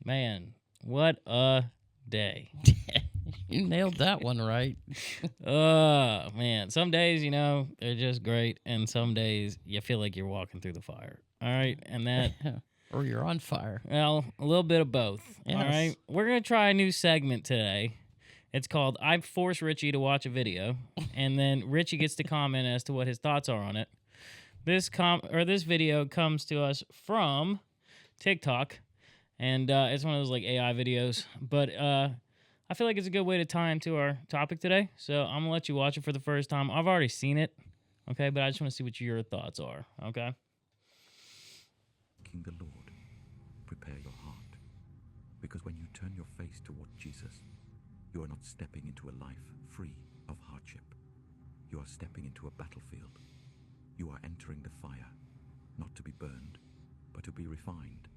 Man, what a day. You nailed that one right. Oh, man. Some days, they're just great. And some days you feel like you're walking through the fire. All right. And that, Or you're on fire. well, a little bit of both. Yes. All right. We're going to try a new segment today. It's called I Force Richie to Watch a Video. And then Richie gets to comment as to what his thoughts are on it. This video comes to us from TikTok. And it's one of those like AI videos. But I feel like it's a good way to tie into our topic today. So I'm going to let you watch it for the first time. I've already seen it. Okay. But I just want to see what your thoughts are. Okay. King the Lord, prepare your heart. Because when you turn your face toward Jesus, you are not stepping into a life free of hardship. You are stepping into a battlefield. You are entering the fire, not to be burned, but to be refined.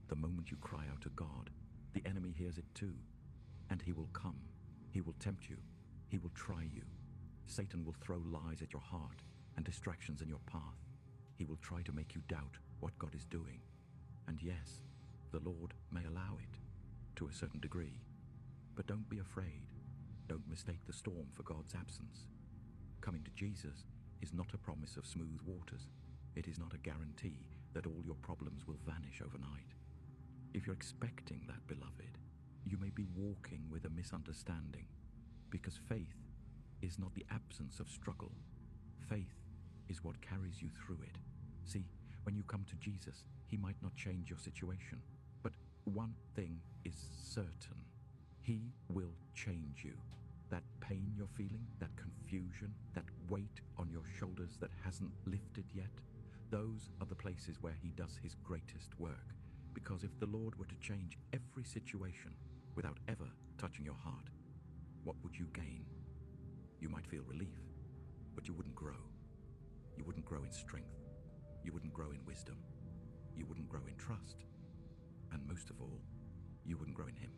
The moment you cry out to God, the enemy hears it too. And he will come. He will tempt you. He will try you. Satan will throw lies at your heart and distractions in your path. He will try to make you doubt what God is doing. And yes, the Lord may allow it to a certain degree. But don't be afraid. Don't mistake the storm for God's absence. Coming to Jesus is not a promise of smooth waters. It is not a guarantee that all your problems will vanish overnight. If you're expecting that, beloved, you may be walking with a misunderstanding, because faith is not the absence of struggle. Faith is what carries you through it. See, when you come to Jesus, he might not change your situation, but one thing is certain. He will change you. That pain you're feeling, that confusion, that weight on your shoulders that hasn't lifted yet, those are the places where he does his greatest work. Because if the Lord were to change every situation without ever touching your heart, what would you gain? You might feel relief, but you wouldn't grow. You wouldn't grow in strength. You wouldn't grow in wisdom. You wouldn't grow in trust. And most of all, you wouldn't grow in him.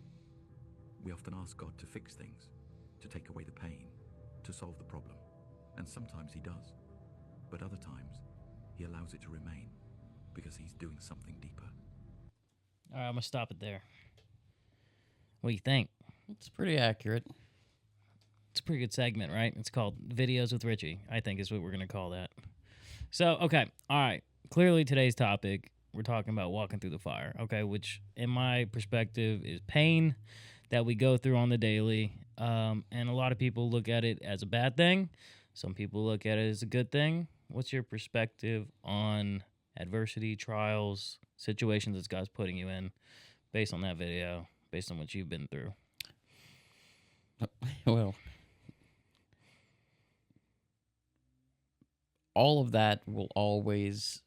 We often ask God to fix things, to take away the pain, to solve the problem. And sometimes he does. But other times, he allows it to remain because he's doing something deeper. All right, I'm going to stop it there. What do you think? It's pretty accurate. It's a pretty good segment, right? It's called Videos with Richie, I think is what we're going to call that. So, okay. All right. Clearly today's topic, we're talking about walking through the fire, okay, which in my perspective is pain that we go through on the daily. And a lot of people look at it as a bad thing. Some people look at it as a good thing. What's your perspective on adversity, trials, situations that God's putting you in based on that video, based on what you've been through? Well, all of that will always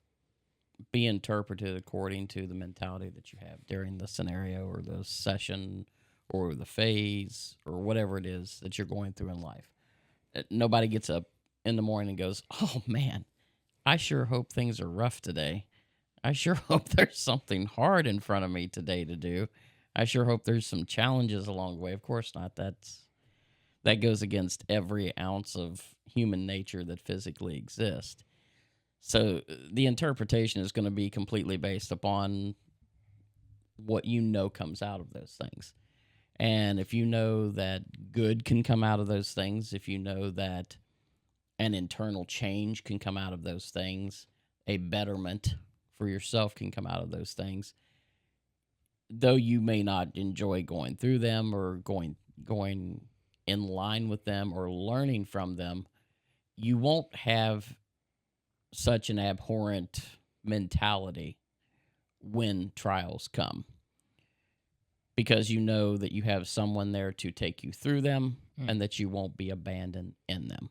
be interpreted according to the mentality that you have during the scenario or the session or the phase or whatever it is that you're going through in life. Nobody gets up in the morning and goes, "Oh man, I sure hope things are rough today. I sure hope there's something hard in front of me today to do. I sure hope there's some challenges along the way." Of course not. That goes against every ounce of human nature that physically exists. So the interpretation is going to be completely based upon what you know comes out of those things. And if you know that good can come out of those things, if you know that an internal change can come out of those things, a betterment for yourself can come out of those things, though you may not enjoy going through them or going in line with them or learning from them, you won't have such an abhorrent mentality when trials come, because you know that you have someone there to take you through them and that you won't be abandoned in them.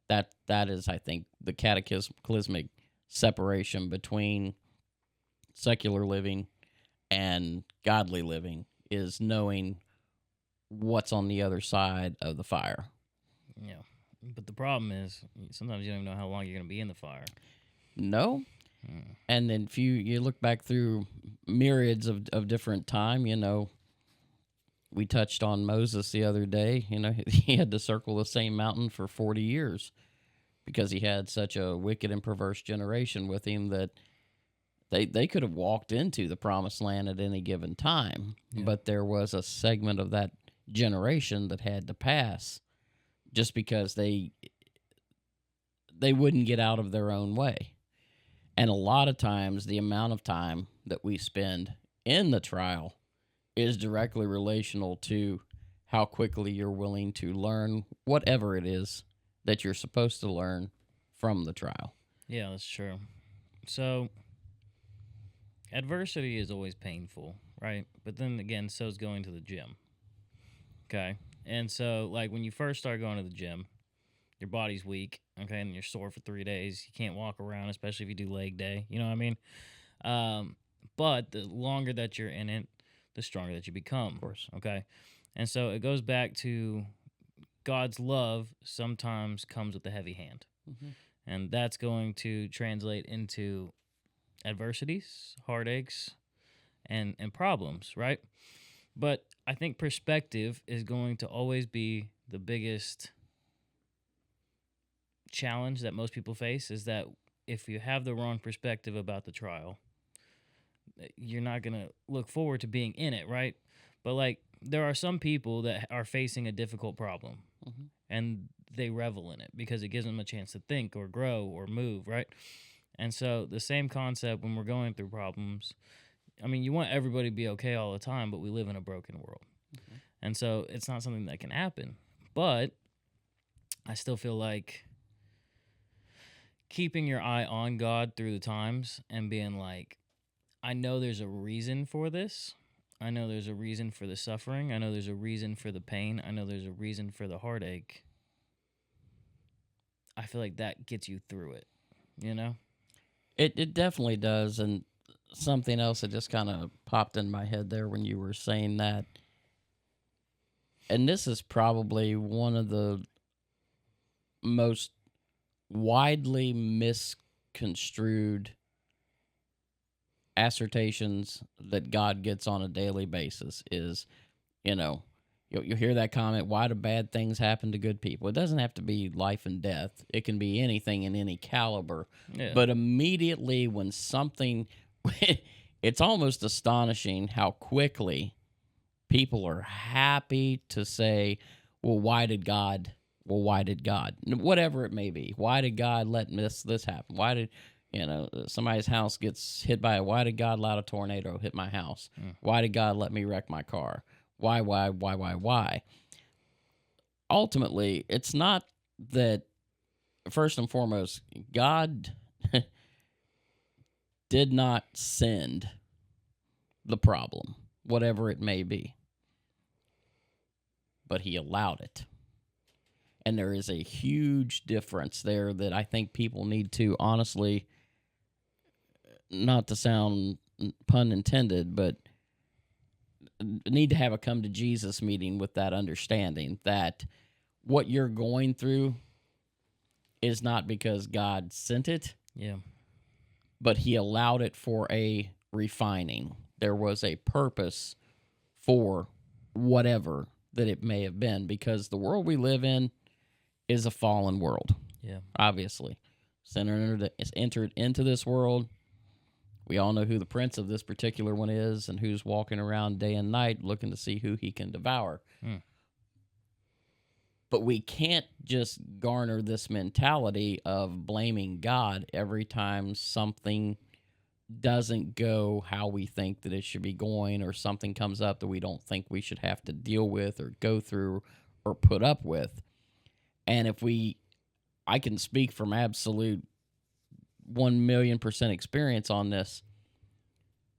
That is, I think, the cataclysmic separation between secular living and godly living, is knowing what's on the other side of the fire. Yeah. But the problem is sometimes you don't even know how long you're going to be in the fire. No. And then if you look back through myriads of different time, we touched on Moses the other day. He had to circle the same mountain for 40 years because he had such a wicked and perverse generation with him that They could have walked into the promised land at any given time, but there was a segment of that generation that had to pass just because they wouldn't get out of their own way. And a lot of times, the amount of time that we spend in the trial is directly relational to how quickly you're willing to learn whatever it is that you're supposed to learn from the trial. Yeah, that's true. So, adversity is always painful, right? But then again, so is going to the gym. Okay? And so, like, when you first start going to the gym, your body's weak, okay, and you're sore for 3 days. You can't walk around, especially if you do leg day. You know what I mean? But the longer that you're in it, the stronger that you become. Of course. Okay? And so it goes back to God's love sometimes comes with a heavy hand. Mm-hmm. And that's going to translate into adversities, heartaches, and problems, right? But I think perspective is going to always be the biggest challenge that most people face, is that if you have the wrong perspective about the trial, you're not going to look forward to being in it, right? But like, there are some people that are facing a difficult problem, Mm-hmm. and they revel in it because it gives them a chance to think or grow or move, right? And so the same concept when we're going through problems, I mean, you want everybody to be okay all the time, but we live in a broken world. Mm-hmm. And so it's not something that can happen. But I still feel like keeping your eye on God through the times and being like, I know there's a reason for this. I know there's a reason for the suffering. I know there's a reason for the pain. I know there's a reason for the heartache. I feel like that gets you through it, you know? It definitely does. And something else that just kind of popped in my head there when you were saying that, and this is probably one of the most widely misconstrued assertions that God gets on a daily basis is, you'll hear that comment, why do bad things happen to good people? It doesn't have to be life and death. It can be anything in any caliber. Yeah. But immediately when something, it's almost astonishing how quickly people are happy to say, well, why did God? Whatever it may be. Why did God let this happen? Why did, somebody's house gets hit by why did God allow a tornado hit my house? Why did God let me wreck my car? Why? Ultimately, it's not that, first and foremost, God did not send the problem, whatever it may be, but he allowed it. And there is a huge difference there that I think people need to honestly, not to sound pun intended, but need to have a come to Jesus meeting with that understanding that what you're going through is not because God sent it. Yeah. But he allowed it for a refining. There was a purpose for whatever that it may have been, because the world we live in is a fallen world. Yeah. Obviously. Sinner is entered into this world. We all know who the prince of this particular one is and who's walking around day and night looking to see who he can devour. But we can't just garner this mentality of blaming God every time something doesn't go how we think that it should be going, or something comes up that we don't think we should have to deal with or go through or put up with. And I can speak from absolute 1,000,000% experience on this.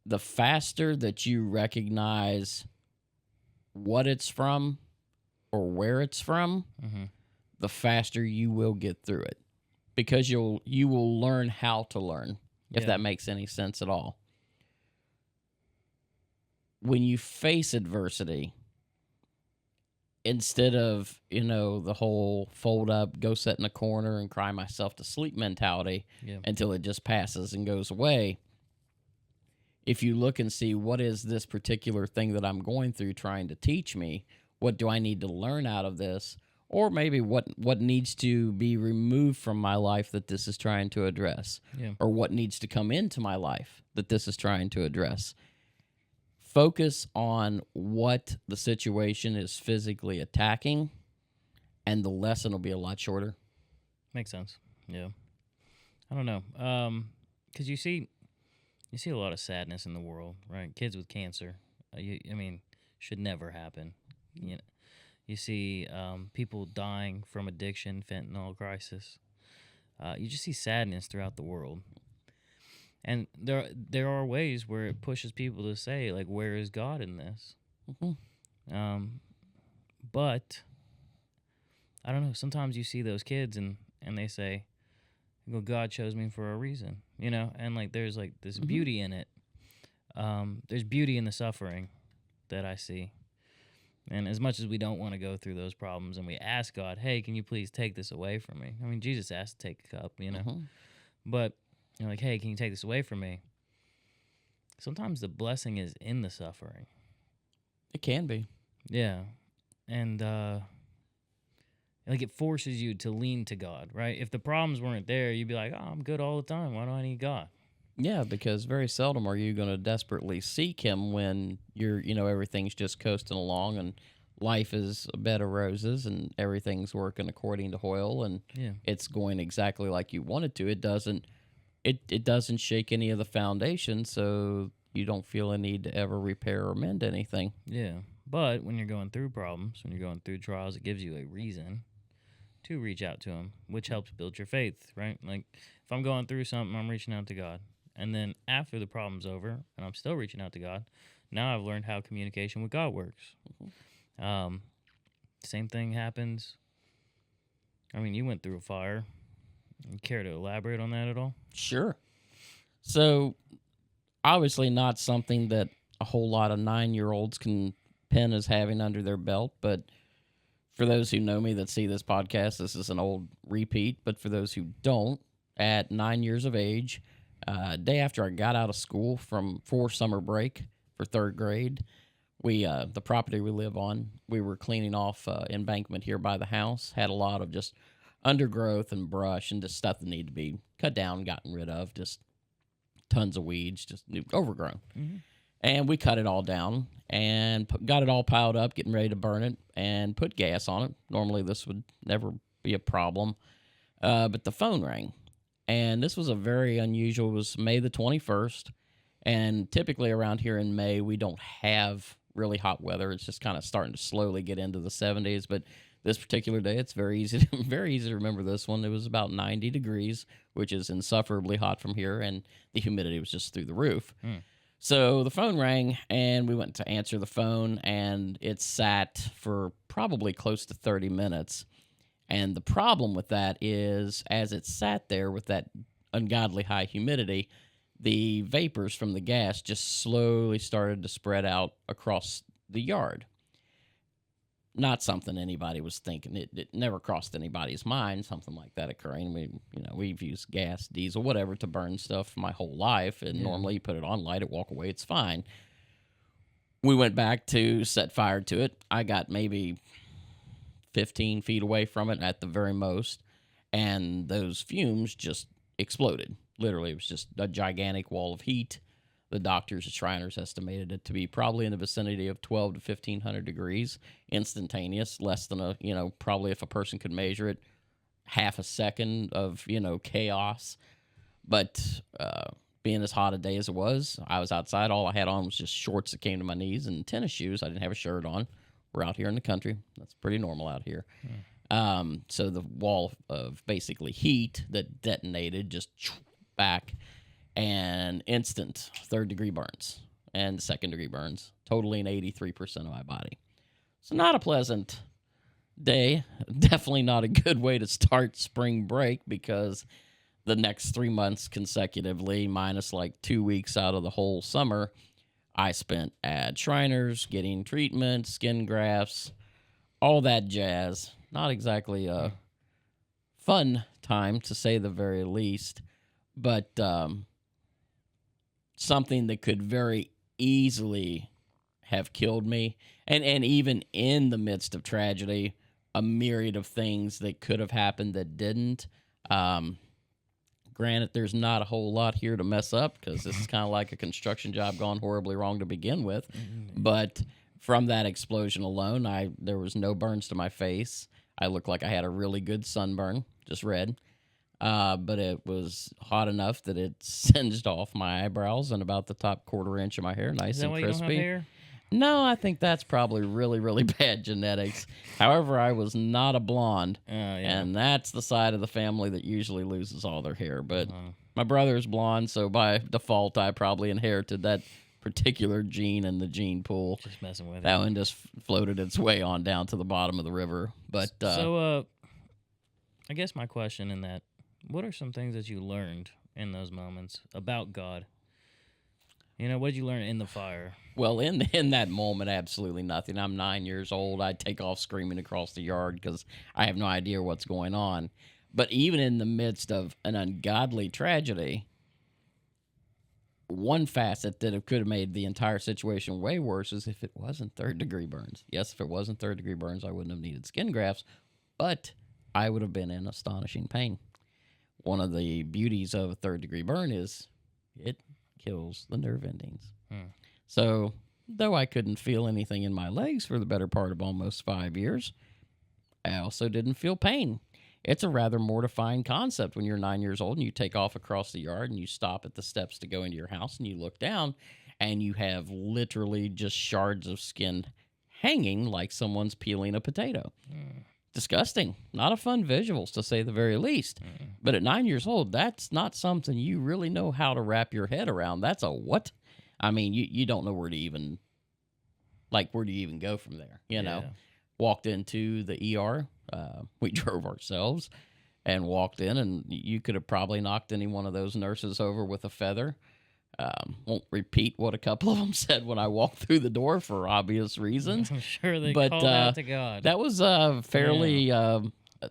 The faster that you recognize what it's from or where it's from, the faster you will get through it, because you will learn how to learn, if that makes any sense at all. When you face adversity, instead of, the whole fold up, go sit in a corner and cry myself to sleep mentality until it just passes and goes away, if you look and see, what is this particular thing that I'm going through trying to teach me? What do I need to learn out of this? or maybe what needs to be removed from my life that this is trying to address, Yeah. or what needs to come into my life that this is trying to address. Focus on what the situation is physically attacking, and the lesson will be a lot shorter. Makes sense. Yeah. I don't know. Because you see a lot of sadness in the world, right? Kids with cancer. I mean, should never happen. You know, you see people dying from addiction, fentanyl crisis. You just see sadness throughout the world. And there are ways where it pushes people to say, like, where is God in this? Mm-hmm. But I don't know. Sometimes you see those kids and they say, well, God chose me for a reason, you know? And, like, there's, like, this Mm-hmm. beauty in it. There's beauty in the suffering that I see. And as much as we don't want to go through those problems and we ask God, hey, can you please take this away from me? I mean, Jesus asked to take a cup, you know? Mm-hmm. But, you know, like, hey, can you take this away from me? Sometimes the blessing is in the suffering. It can be. Yeah. And, like, it forces you to lean to God, right? If the problems weren't there, you'd be like, oh, I'm good all the time. Why do I need God? Yeah, because very seldom are you going to desperately seek him when everything's just coasting along and life is a bed of roses and everything's working according to Hoyle and Yeah. it's going exactly like you want it to. It doesn't shake any of the foundation, so you don't feel a need to ever repair or mend anything. Yeah. But when you're going through problems, when you're going through trials, it gives you a reason to reach out to him, which helps build your faith, right? Like, if I'm going through something, I'm reaching out to God. And then after the problem's over and I'm still reaching out to God, now I've learned how communication with God works. Same thing happens. I mean, you went through a fire. You care to elaborate on that at all? Sure. So, obviously not something that a whole lot of 9-year-olds can pen as having under their belt, but for those who know me that see this podcast, this is an old repeat, but for those who don't, at 9 years of age, day after I got out of school for summer break for third grade, the property we live on, we were cleaning off embankment here by the house, had a lot of just undergrowth and brush and just stuff that needed to be cut down, gotten rid of, just tons of weeds, just overgrown. Mm-hmm. And we cut it all down and got it all piled up, getting ready to burn it, and put gas on it. Normally this would never be a problem, but the phone rang. And this was a very unusual, it was May the 21st, and typically around here in May, we don't have really hot weather. It's just kind of starting to slowly get into the 70s, but this particular day, it's very easy to remember this one. It was about 90 degrees, which is insufferably hot from here, and the humidity was just through the roof. So the phone rang, and we went to answer the phone, and it sat for probably close to 30 minutes. And the problem with that is, as it sat there with that ungodly high humidity, the vapors from the gas just slowly started to spread out across the yard. Not something anybody was thinking. It never crossed anybody's mind, something like that occurring. We've used gas, diesel, whatever to burn stuff my whole life, and normally you put it on, light it, walk away, it's fine. We went back to set fire to it. I got maybe 15 feet away from it at the very most, and those fumes just exploded. Literally, it was just a gigantic wall of heat. The doctors and Shriners estimated it to be probably in the vicinity of 12 to 1,500 degrees, instantaneous, less than probably if a person could measure it, half a second of, chaos. But being as hot a day as it was, I was outside. All I had on was just shorts that came to my knees and tennis shoes. I didn't have a shirt on. We're out here in the country. That's pretty normal out here. So the wall of basically heat that detonated just back, and instant third-degree burns and second-degree burns, totaling 83% of my body. So not a pleasant day. Definitely not a good way to start spring break, because the next 3 months consecutively, minus like 2 weeks out of the whole summer, I spent at Shriners getting treatment, skin grafts, all that jazz. Not exactly a fun time, to say the very least, but something that could very easily have killed me. And even in the midst of tragedy, a myriad of things that could have happened that didn't. Granted, there's not a whole lot here to mess up because this is kind of like a construction job gone horribly wrong to begin with. But from that explosion alone, there was no burns to my face. I looked like I had a really good sunburn, just red. But it was hot enough that it singed off my eyebrows and about the top quarter inch of my hair, nice Is that and why you don't have crispy. hair? No, I think that's probably really, really bad genetics. However, I was not a blonde, Oh, yeah. and that's the side of the family that usually loses all their hair. But my brother's blonde, so by default, I probably inherited that particular gene in the gene pool. Just messing with That it. one just floated its way on down to the bottom of the river. But So, I guess my question in that, what are some things that you learned in those moments about God? You know, what did you learn in the fire? well, in that moment, absolutely nothing. I'm 9 years old. I take off screaming across the yard because I have no idea what's going on. But even in the midst of an ungodly tragedy, one facet that could have made the entire situation way worse is if it wasn't third-degree burns. Yes, if it wasn't third-degree burns, I wouldn't have needed skin grafts, but I would have been in astonishing pain. One of the beauties of a third-degree burn is it kills the nerve endings. So, though I couldn't feel anything in my legs for the better part of almost 5 years, I also didn't feel pain. It's a rather mortifying concept when you're 9 years old and you take off across the yard and you stop at the steps to go into your house and you look down and you have literally just shards of skin hanging like someone's peeling a potato. Disgusting. Not a fun visuals, to say the very least. But at 9 years old, that's not something you really know how to wrap your head around. That's a what? I mean, you don't know where to even, where do you even go from there, you know? Yeah. Walked into the ER. We drove ourselves and walked in, and you could have probably knocked any one of those nurses over with a feather. Won't repeat what a couple of them said when I walked through the door for obvious reasons. I'm sure they But, called out to God. That was a fairly a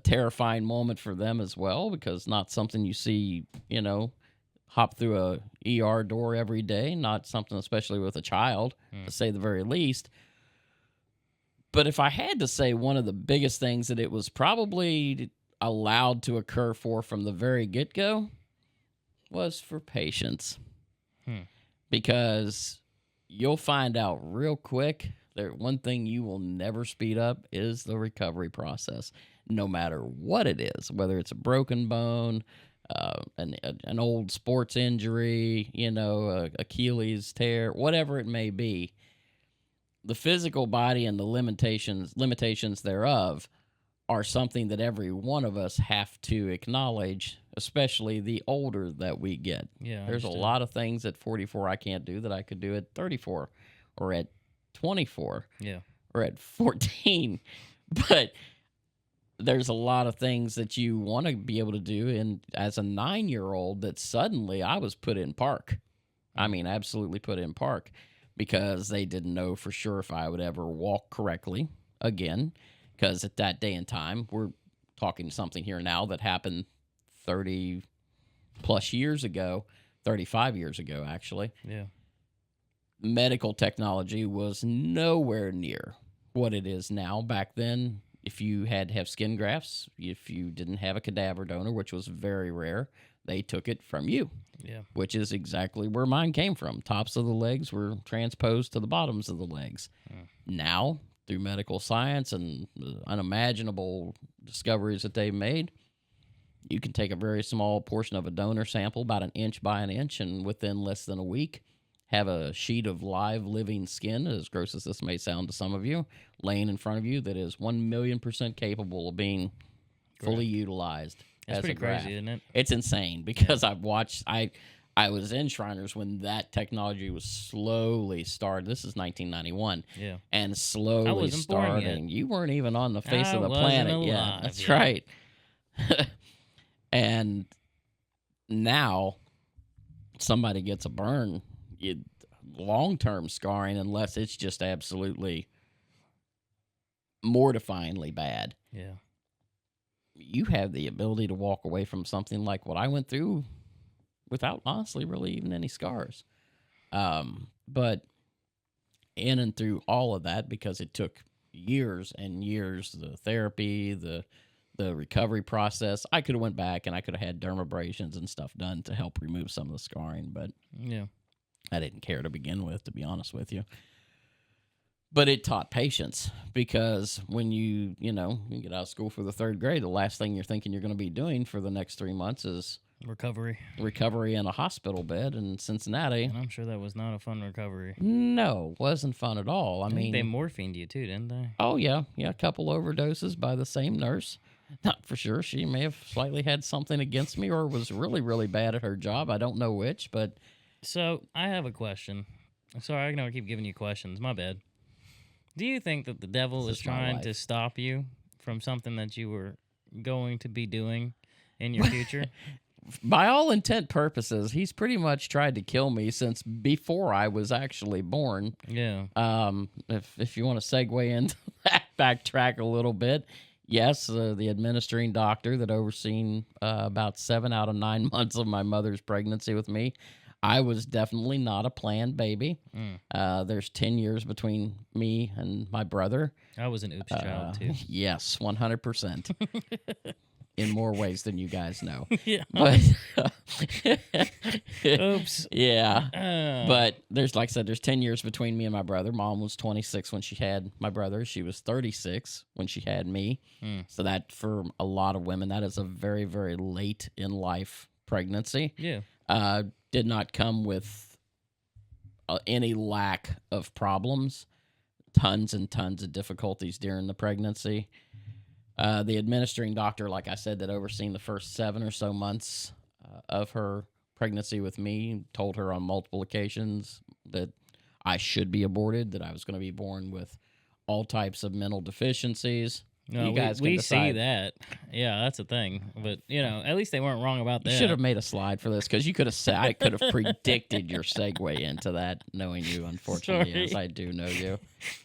terrifying moment for them as well, because not something you see, hop through a ER door every day, not something especially with a child, to say the very least. But if I had to say one of the biggest things that it was probably allowed to occur for from the very get-go was for patience. Because you'll find out real quick that one thing you will never speed up is the recovery process, no matter what it is, whether it's a broken bone, an old sports injury, Achilles tear, whatever it may be. The physical body and the limitations thereof are something that every one of us have to acknowledge, especially the older that we get. Yeah, There's a lot of things at 44 I can't do that I could do at 34 or at 24 or at 14. But there's a lot of things that you want to be able to do. And as a 9-year-old, that suddenly I was put in park. I mean, absolutely put in park, because they didn't know for sure if I would ever walk correctly again. Because at that day and time, we're talking something here now that happened 30 plus years ago, 35 years ago, actually. Yeah. Medical technology was nowhere near what it is now. Back then, if you had to have skin grafts, if you didn't have a cadaver donor, which was very rare, they took it from you. Yeah. Which is exactly where mine came from. Tops of the legs were transposed to the bottoms of the legs. Now, through medical science and unimaginable discoveries that they've made, you can take a very small portion of a donor sample, about 1 inch by 1 inch, and within less than a week, have a sheet of live living skin, as gross as this may sound to some of you, laying in front of you that is 1,000,000% capable of being fully utilized. That's as pretty a graft. crazy, isn't it? It's insane, because I've watched. I was in Shriners when that technology was slowly started. This is 1991. Yeah. And slowly wasn't born yet. starting. You weren't even on the face I of the wasn't planet yet. alive That's yet. right. And now somebody gets a burn, long-term scarring, unless it's just absolutely mortifyingly bad. Yeah. You have the ability to walk away from something like what I went through without, honestly, really even any scars. But in and through all of that, because it took years and years. The therapy, the recovery process. I could have went back and I could have had dermabrasions and stuff done to help remove some of the scarring, but Yeah. I didn't care to begin with, to be honest with you. But it taught patience, because when you get out of school for the 3rd grade, the last thing you're thinking you're going to be doing for the next 3 months is Recovery. in a hospital bed in Cincinnati. And I'm sure that was not a fun recovery. No, wasn't fun at all. I mean, they morphined you too, didn't they? oh yeah, a couple overdoses by the same nurse. Not for sure. She may have slightly had something against me, or was really, really bad at her job. I don't know which, but So I have a question. Sorry, I know I keep giving you questions. My bad. Do you think that the devil This is is my trying life. to stop you from something that you were going to be doing in your future? by all intent purposes, he's pretty much tried to kill me since before I was actually born. Yeah. If you want to segue into that, backtrack a little bit, yes, the administering doctor that overseen about 7 out of 9 months of my mother's pregnancy with me, I was definitely not a planned baby. There's 10 years between me and my brother. I was an oops child too. Yes, 100%. In more ways than you guys know. Yeah. But Oops. yeah. But there's, like I said, there's 10 years between me and my brother. Mom was 26 when she had my brother. She was 36 when she had me. So that, for a lot of women, that is a very, very late in life pregnancy. Yeah. Did not come with any lack of problems. Tons and tons of difficulties during the pregnancy. The administering doctor, like I said, that overseen the first 7 or so months of her pregnancy with me, told her on multiple occasions that I should be aborted, that I was going to be born with all types of mental deficiencies. No, you guys we can see decide. that. Yeah, that's a thing. But, at least they weren't wrong about that. You should have made a slide for this, because you could have said, I could have predicted your segue into that, knowing you, unfortunately, Sorry. as I do know you.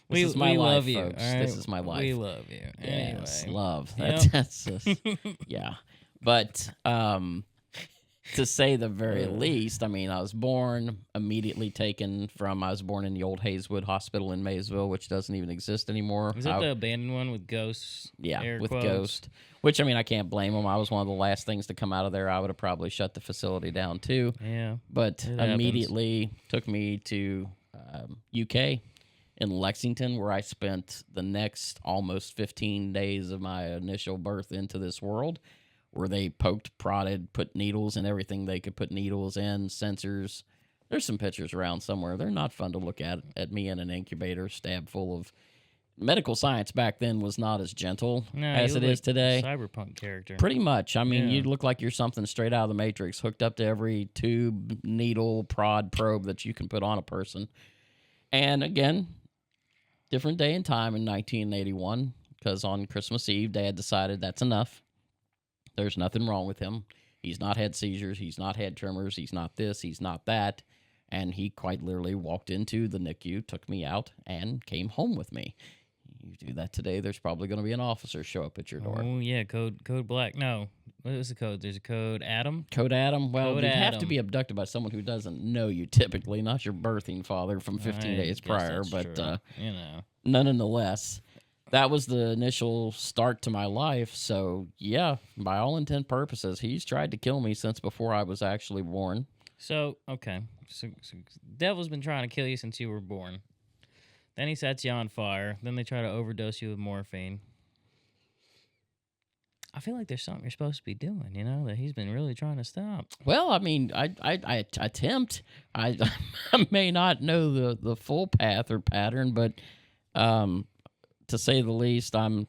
We, This is my we life, love you. folks. all right? This is my life. We love you. Yes, Anyway. love. Yep. That's just, yeah. But to say the very least, I mean, I was born, immediately taken from, I was born in the old Hayeswood Hospital in Maysville, which doesn't even exist anymore. Is that the abandoned one with ghosts? Yeah, air with quotes? Ghost. Which, I mean, I can't blame them. I was one of the last things to come out of there. I would have probably shut the facility down too. Yeah. But It happens. immediately took me to UK in Lexington, where I spent the next almost 15 days of my initial birth into this world, where they poked, prodded, put needles in everything they could put needles in, sensors. There's some pictures around somewhere. They're not fun to look at me in an incubator, stabbed full of... Medical science back then was not as gentle as it is today. Cyberpunk character. Pretty much. I mean, Yeah. you'd look like you're something straight out of the Matrix, hooked up to every tube, needle, prod, probe that you can put on a person. And again, different day and time in 1981, because on Christmas Eve, Dad decided that's enough. There's nothing wrong with him. He's not had seizures. He's not had tremors. He's not this. He's not that. And he quite literally walked into the NICU, took me out, and came home with me. You do that today, there's probably going to be an officer show up at your door. Oh, yeah. Code Black. No. What is the code? There's a code Adam. Code Adam? Well, Code you'd have to Adam. be abducted by someone who doesn't know you typically, not your birthing father from 15 I days guess prior. that's But true. nonetheless, that was the initial start to my life. So, yeah, by all intent and purposes, he's tried to kill me since before I was actually born. So, okay. So devil's been trying to kill you since you were born. Then he sets you on fire. Then they try to overdose you with morphine. I feel like there's something you're supposed to be doing, that he's been really trying to stop. Well, I mean, I attempt. I may not know the full path or pattern, but to say the least, I'm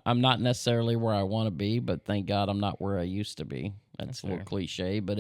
not necessarily where I want to be, but thank God I'm not where I used to be. That's a little fair. cliche, but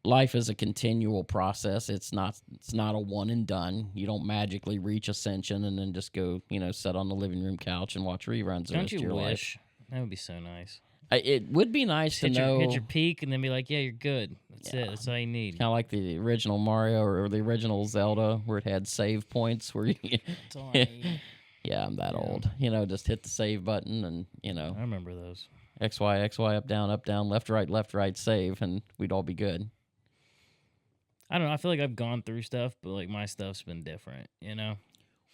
life is a continual process. It's not a one and done. You don't magically reach ascension and then just go, sit on the living room couch and watch reruns the Don't rest of you your life. wish? That would be so nice. It would be nice to Hit know. your peak and then be like, yeah, you're good. That's it. That's all you need. Kind of like the original Mario or the original Zelda, where it had save points where you, That's all I need. yeah, I'm that old. Just hit the save button and, I remember those. X, Y, up, down, left, right, save, and we'd all be good. I don't know. I feel like I've gone through stuff, but like my stuff's been different,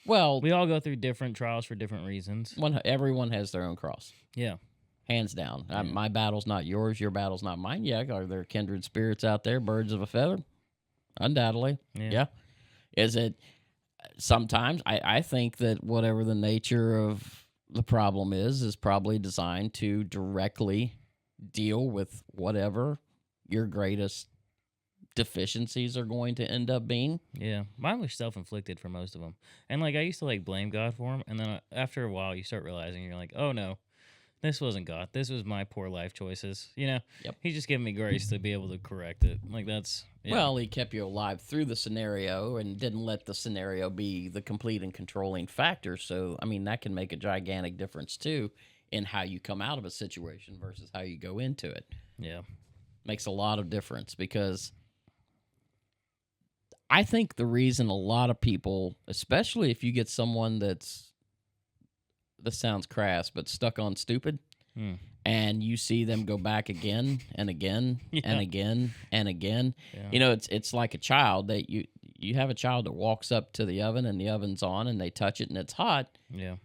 Well, We all go through different trials for different reasons. everyone has their own cross. Yeah. Hands down. My battle's not yours. Your battle's not mine. Yeah, are there kindred spirits out there, birds of a feather? Undoubtedly. Yeah. Is it sometimes? I think that whatever the nature of the problem is probably designed to directly deal with whatever your greatest deficiencies are going to end up being. Yeah. Mine was self-inflicted for most of them. And like I used to like blame God for them, and then after a while you start realizing you're like, "Oh no. This wasn't God. This was my poor life choices." You know? Yep. He's just giving me grace to be able to correct it. Like that's Well, he kept you alive through the scenario and didn't let the scenario be the complete and controlling factor. So, I mean, that can make a gigantic difference too in how you come out of a situation versus how you go into it. Yeah. Makes a lot of difference because I think the reason a lot of people, especially if you get someone this sounds crass, but stuck on stupid, and you see them go back again and again and again and again. Yeah. You know, it's like a child that you have a child that walks up to the oven and the oven's on and they touch it and it's hot. Yeah.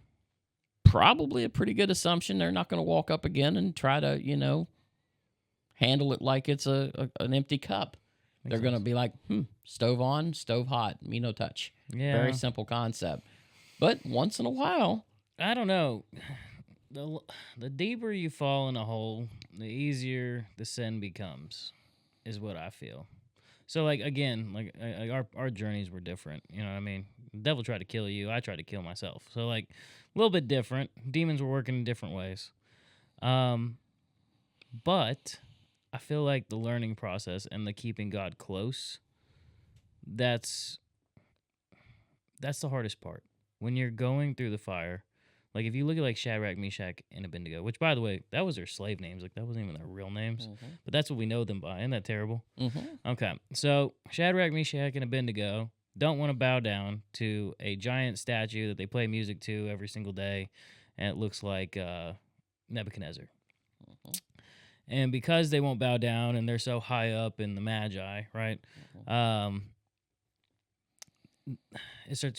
Probably a pretty good assumption they're not going to walk up again and try to, handle it like it's an empty cup. They're going to be like, stove on, stove hot, me no touch. Yeah. Very simple concept. But once in a while, I don't know. The deeper you fall in a hole, the easier the sin becomes, is what I feel. So, like, again, like our journeys were different. You know what I mean? The devil tried to kill you. I tried to kill myself. So, like, a little bit different. Demons were working in different ways. But I feel like the learning process and the keeping God close, that's the hardest part. When you're going through the fire, like if you look at like Shadrach, Meshach, and Abednego, which by the way, that was their slave names. Like that wasn't even their real names, but that's what we know them by. Isn't that terrible? Okay, so Shadrach, Meshach, and Abednego don't want to bow down to a giant statue that they play music to every single day, and it looks like Nebuchadnezzar. And because they won't bow down and they're so high up in the Magi, right?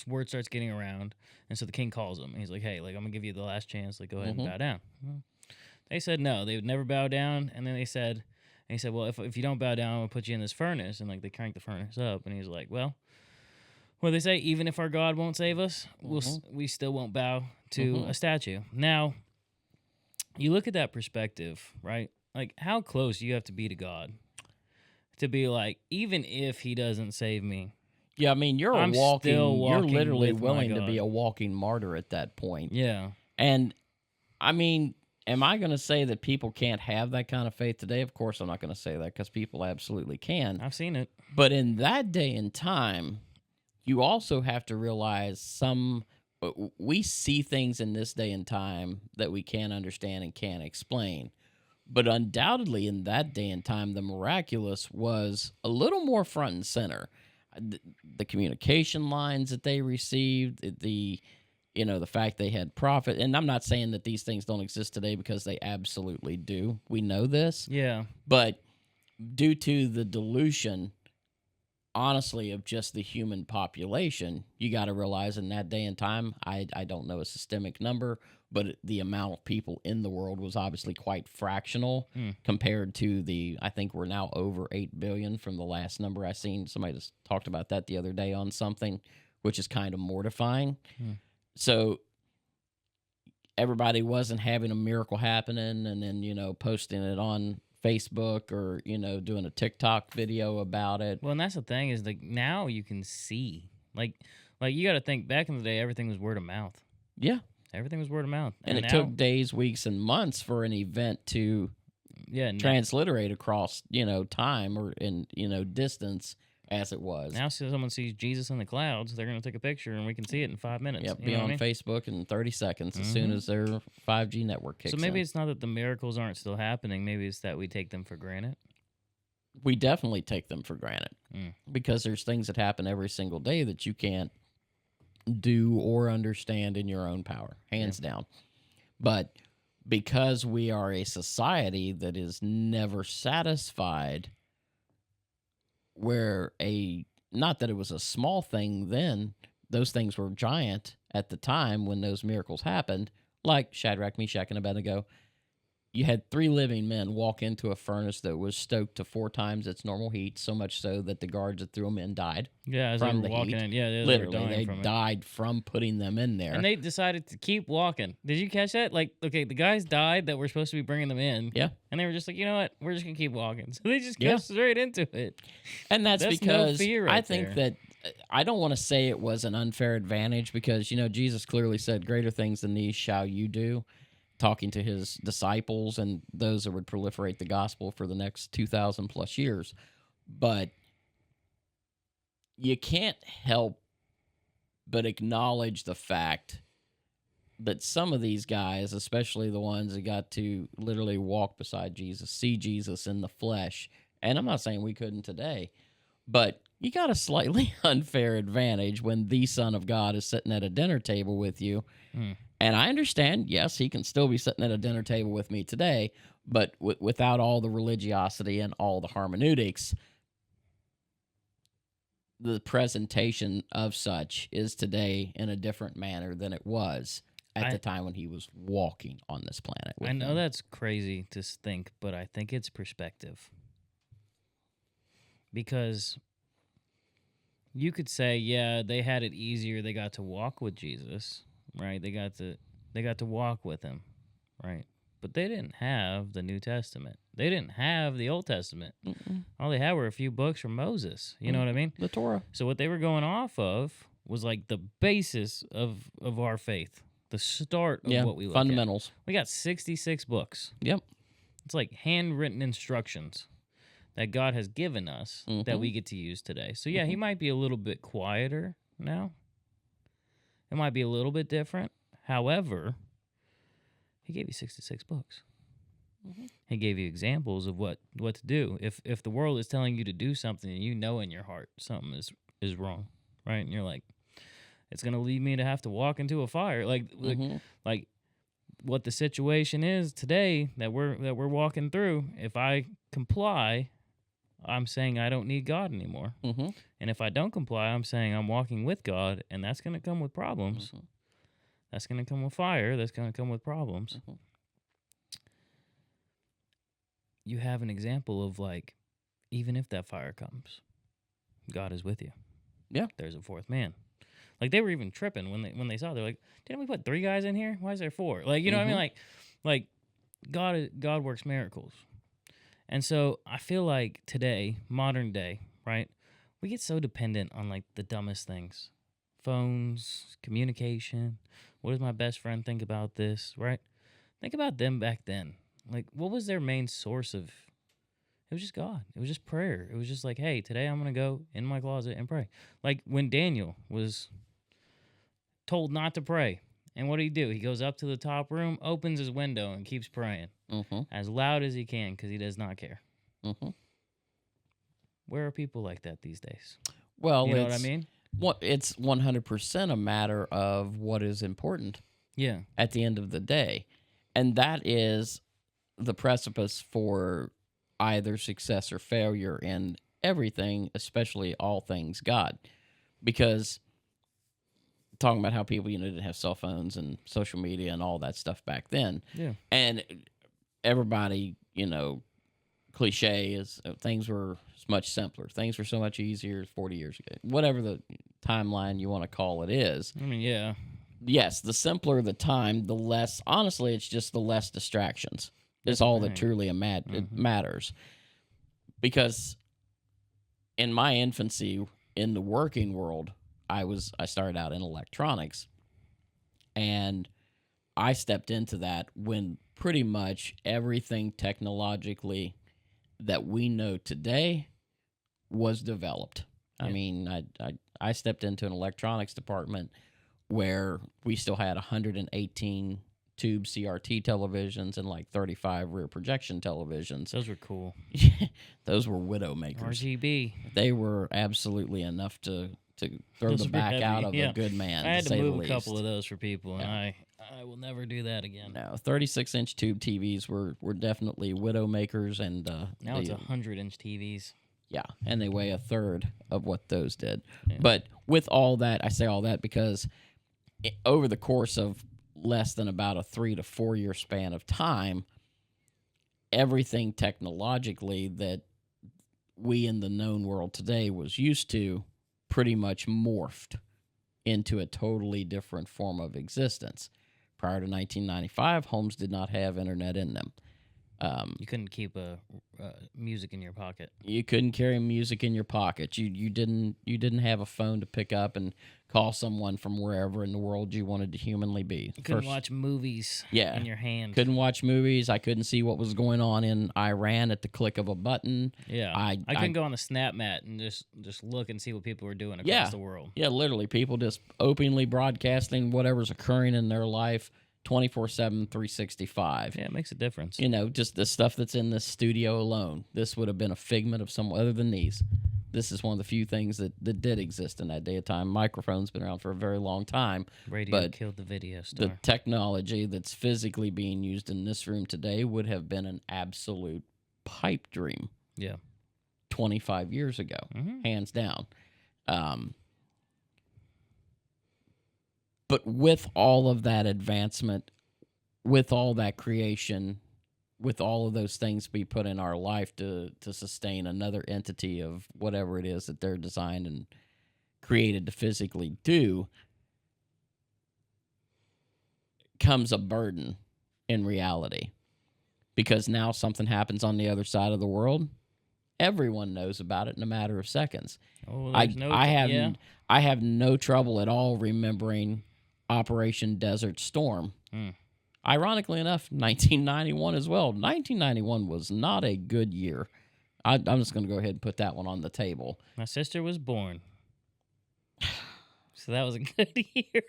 Word starts getting around, and so the king calls them. And he's like, "Hey, like I'm gonna give you the last chance. Like, go ahead and bow down." They said no, they would never bow down. And then he said, "Well, if you don't bow down, I'll put you in this furnace." And like they cranked the furnace up, and he's like, "Well, what they say? Even if our God won't save us, we still won't bow to a statue." Now, you look at that perspective, right? Like, how close you have to be to God to be like, even if He doesn't save me. Yeah, I mean, you're literally with willing my to God. be a walking martyr at that point. Yeah. And, I mean, am I going to say that people can't have that kind of faith today? Of course I'm not going to say that because people absolutely can. I've seen it. But in that day and time, you also have to realize we see things in this day and time that we can't understand and can't explain. But undoubtedly in that day and time, the miraculous was a little more front and center. The communication lines that they received, the fact they had prophet, and I'm not saying that these things don't exist today because they absolutely do. We know this. Yeah. But due to the dilution, honestly, of just the human population, you got to realize in that day and time, I don't know a systemic number, but the amount of people in the world was obviously quite fractional compared to I think we're now over 8 billion from the last number I seen. Somebody just talked about that the other day on something, which is kind of mortifying. So everybody wasn't having a miracle happening and then, posting it on Facebook or, doing a TikTok video about it. Well, and that's the thing is like now you can see. Like you got to think back in the day, everything was word of mouth. Yeah. Everything was word of mouth. And it took days, weeks, and months for an event to transliterate across, time or in, distance as it was. Now, if someone sees Jesus in the clouds, they're going to take a picture and we can see it in 5 minutes. Yep, You be know on what I mean? Facebook in 30 seconds as soon as their 5G network kicks in. So maybe it's not that the miracles aren't still happening. Maybe it's that we take them for granted. We definitely take them for granted because there's things that happen every single day that you can't do or understand in your own power, hands down. But because we are a society that is never satisfied, where not that it was a small thing then, those things were giant at the time when those miracles happened, like Shadrach, Meshach, and Abednego. You had 3 living men walk into a furnace that was stoked to 4 times its normal heat, so much so that the guards that threw them in died. Yeah, as they from were the walking heat. in. Yeah, they Literally, were dying they from it. died from putting them in there. And they decided to keep walking. Did you catch that? Like, okay, the guys died that were supposed to be bringing them in. Yeah. And they were just like, you know what? We're just going to keep walking. So they just go Yeah. straight into it. And that's No because fear I right think there. that I don't want to say it was an unfair advantage because, Jesus clearly said, greater things than these shall you do, talking to his disciples and those that would proliferate the gospel for the next 2,000 plus years. But you can't help but acknowledge the fact that some of these guys, especially the ones that got to literally walk beside Jesus, see Jesus in the flesh, and I'm not saying we couldn't today, but you got a slightly unfair advantage when the Son of God is sitting at a dinner table with you. And I understand, yes, he can still be sitting at a dinner table with me today, but without all the religiosity and all the hermeneutics, the presentation of such is today in a different manner than it was at the time when he was walking on this planet. I know that's crazy to think, but I think it's perspective. Because you could say, yeah, they had it easier. They got to walk with Jesus, right? They got to walk with him, right? But they didn't have the New Testament. They didn't have the Old Testament. All they had were a few books from Moses. You know what I mean? The Torah. So what they were going off of was like the basis of our faith, the start of what we look fundamentals. at. We got 66 books. Yep. It's like handwritten instructions that God has given us that we get to use today. So yeah, he might be a little bit quieter now. It might be a little bit different. However, he gave you 66 books. He gave you examples of what to do. If the world is telling you to do something and you know in your heart something is wrong, right? And you're like, it's going to lead me to have to walk into a fire. Like what the situation is today that we're walking through, if I comply, I'm saying I don't need God anymore. And if I don't comply, I'm saying I'm walking with God, and that's going to come with problems. That's going to come with fire. That's going to come with problems. You have an example of, like, even if that fire comes, God is with you. Yeah. There's a fourth man. Like, they were even tripping when they saw it. They're like, didn't we put 3 guys in here? Why is there 4? Like, you know what I mean? Like God works miracles. And so I feel like today, modern day, right, we get so dependent on, like, the dumbest things. Phones, communication. What does my best friend think about this, right? Think about them back then. Like, what was their main source of? It was just God. It was just prayer. It was just like, hey, today I'm going to go in my closet and pray. Like when Daniel was told not to pray. And what did he do? He goes up to the top room, opens his window, and keeps praying as loud as he can because he does not care. Where are people like that these days? Well, you know what I mean? It's 100% a matter of what is important. Yeah. At the end of the day. And that is the precipice for either success or failure in everything, especially all things God. Because talking about how people, didn't have cell phones and social media and all that stuff back then. Yeah. And everybody, cliche is things were much simpler. Things were so much easier 40 years ago. Whatever the timeline you want to call it is. I mean, yeah. Yes, the simpler the time, the less, honestly, it's just the less distractions. It's all that truly matters. Because in my infancy in the working world, I started out in electronics, and I stepped into that when pretty much everything technologically that we know today was developed. Yeah. I mean, I stepped into an electronics department where we still had 118 tube CRT televisions and like 35 rear projection televisions. Those were cool. Those were widow makers. RGB. They were absolutely enough to throw the back out of a good man. I had to move a least. couple of those for people, and I will never do that again. No, 36-inch tube TVs were definitely widow makers, and now it's 100-inch TVs. Yeah, and they weigh a third of what those did. Yeah. But with all that, I say all that because over the course of less than about a 3 to 4 year span of time, everything technologically that we in the known world today was used to pretty much morphed into a totally different form of existence. Prior to 1995, homes did not have internet in them. You couldn't keep music in your pocket. You couldn't carry music in your pocket. You didn't have a phone to pick up and call someone from wherever in the world you wanted to humanly be. You couldn't watch movies in your hand. Couldn't watch movies. I couldn't see what was going on in Iran at the click of a button. Yeah. I couldn't go on the Snap Mat and just look and see what people were doing across the world. Yeah, literally. People just openly broadcasting whatever's occurring in their life 24/7, 365. Yeah, it makes a difference. You know, just the stuff that's in this studio alone. This would have been a figment of some other than these. This is one of the few things that did exist in that day of time. Microphone's been around for a very long time. Radio killed the video star. The technology that's physically being used in this room today would have been an absolute pipe dream. Yeah. 25 years ago, hands down. But with all of that advancement, with all that creation, with all of those things be put in our life to sustain another entity of whatever it is that they're designed and created to physically do, comes a burden in reality. Because now something happens on the other side of the world, everyone knows about it in a matter of seconds. Oh, I have no trouble at all remembering Operation Desert Storm. Ironically enough, 1991 as well. 1991 was not a good year. I'm just going to go ahead and put that one on the table. My sister was born. So that was a good year.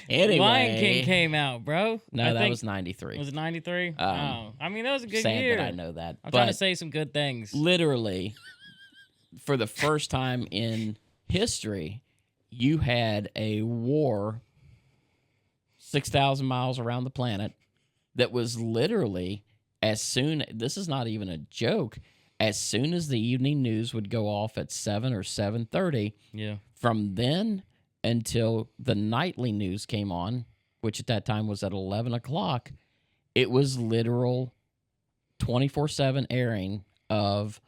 Anyway. Lion King came out, bro. No, that was 93. Was it 93? I mean, that was a good sad year. That I know that. I'm trying to say some good things. Literally, for the first time in history, you had a war 6,000 miles around the planet that was literally this is not even a joke, as soon as the evening news would go off at 7 or 7:30, from then until the nightly news came on, which at that time was at 11 o'clock, it was literal 24/7 airing of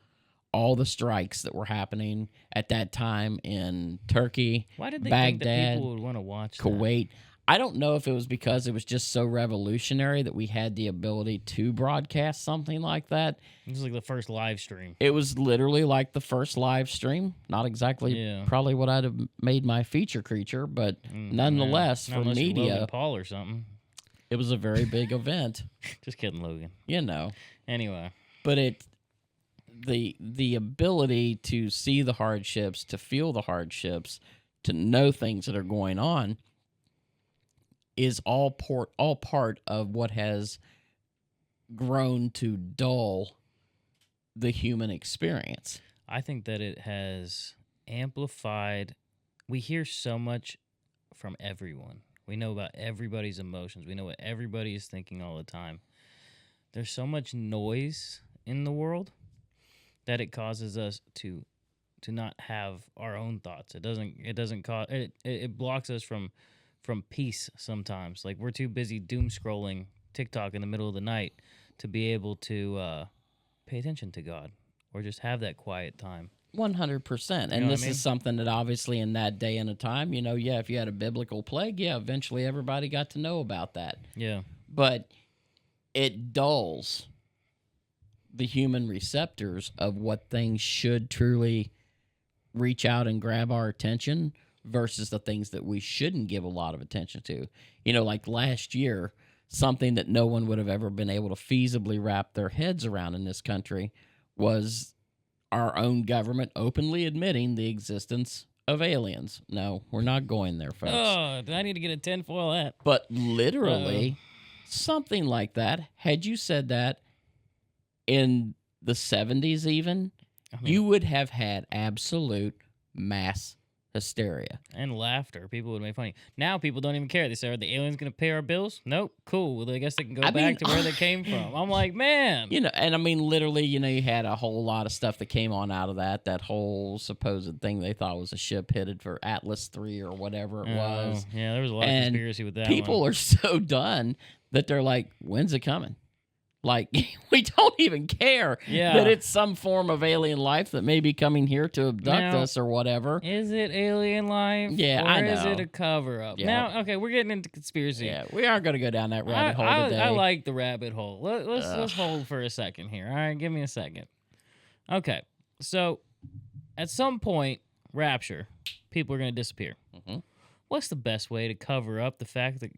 all the strikes that were happening at that time in Turkey, Why did they Baghdad, think that people would want to watch Kuwait. I don't know if it was because it was just so revolutionary that we had the ability to broadcast something like that. It was like the first live stream. It was literally like the first live stream. Not exactly probably what I'd have made my feature creature, but nonetheless, for media, Logan Paul or something. It was a very big event. Just kidding, Logan. You know. Anyway. But the ability to see the hardships, to feel the hardships, to know things that are going on is all part of what has grown to dull the human experience. I think that it has amplified. We hear so much from everyone. We know about everybody's emotions. We know what everybody is thinking all the time. There's so much noise in the world that it causes us to not have our own thoughts. It blocks us from peace sometimes. Like, we're too busy doom scrolling TikTok in the middle of the night to be able to pay attention to God or just have that quiet time. 100%. And this is something that obviously in that day and a time, if you had a biblical plague, eventually everybody got to know about that. Yeah. But it dulls the human receptors of what things should truly reach out and grab our attention versus the things that we shouldn't give a lot of attention to. Like last year, something that no one would have ever been able to feasibly wrap their heads around in this country was our own government openly admitting the existence of aliens. No, we're not going there, folks. Oh, do I need to get a tinfoil hat? But literally, something like that, had you said that in the 70s even, you would have had absolute mass hysteria. And laughter. People would make fun of you. Now people don't even care. They say, are the aliens going to pay our bills? Nope. Cool. Well, I guess they can go back to where they came from. I'm like, man. You know, and I mean, literally, you know, you had a whole lot of stuff that came on out of that whole supposed thing they thought was a ship headed for Atlas 3 or whatever it was. Yeah, there was a lot of And conspiracy with that people one. are so done that they're like, when's it coming? Like, we don't even care that it's some form of alien life that may be coming here to abduct us or whatever. Is it alien life? Yeah, or I know. is it a cover-up? Yeah. Now, okay, we're getting into conspiracy. Yeah, we aren't going to go down that rabbit hole today. I like the rabbit hole. Let's hold for a second here. All right, give me a second. Okay, so at some point, rapture, people are going to disappear. Mm-hmm. What's the best way to cover up the fact that,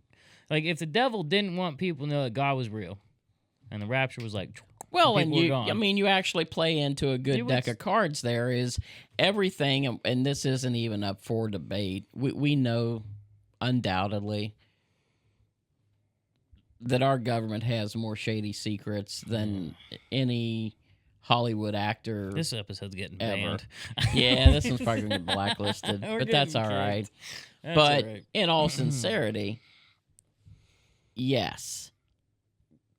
like, if the devil didn't want people to know that God was real, and the rapture was like, well, and people were gone. I mean, you actually play into a good deck of cards. There is everything, and this isn't even up for debate. We know undoubtedly that our government has more shady secrets than any Hollywood actor. This episode's getting ever. banned. Yeah, this one's probably going to get blacklisted, but that's all right. That's But all right. in all sincerity, yes.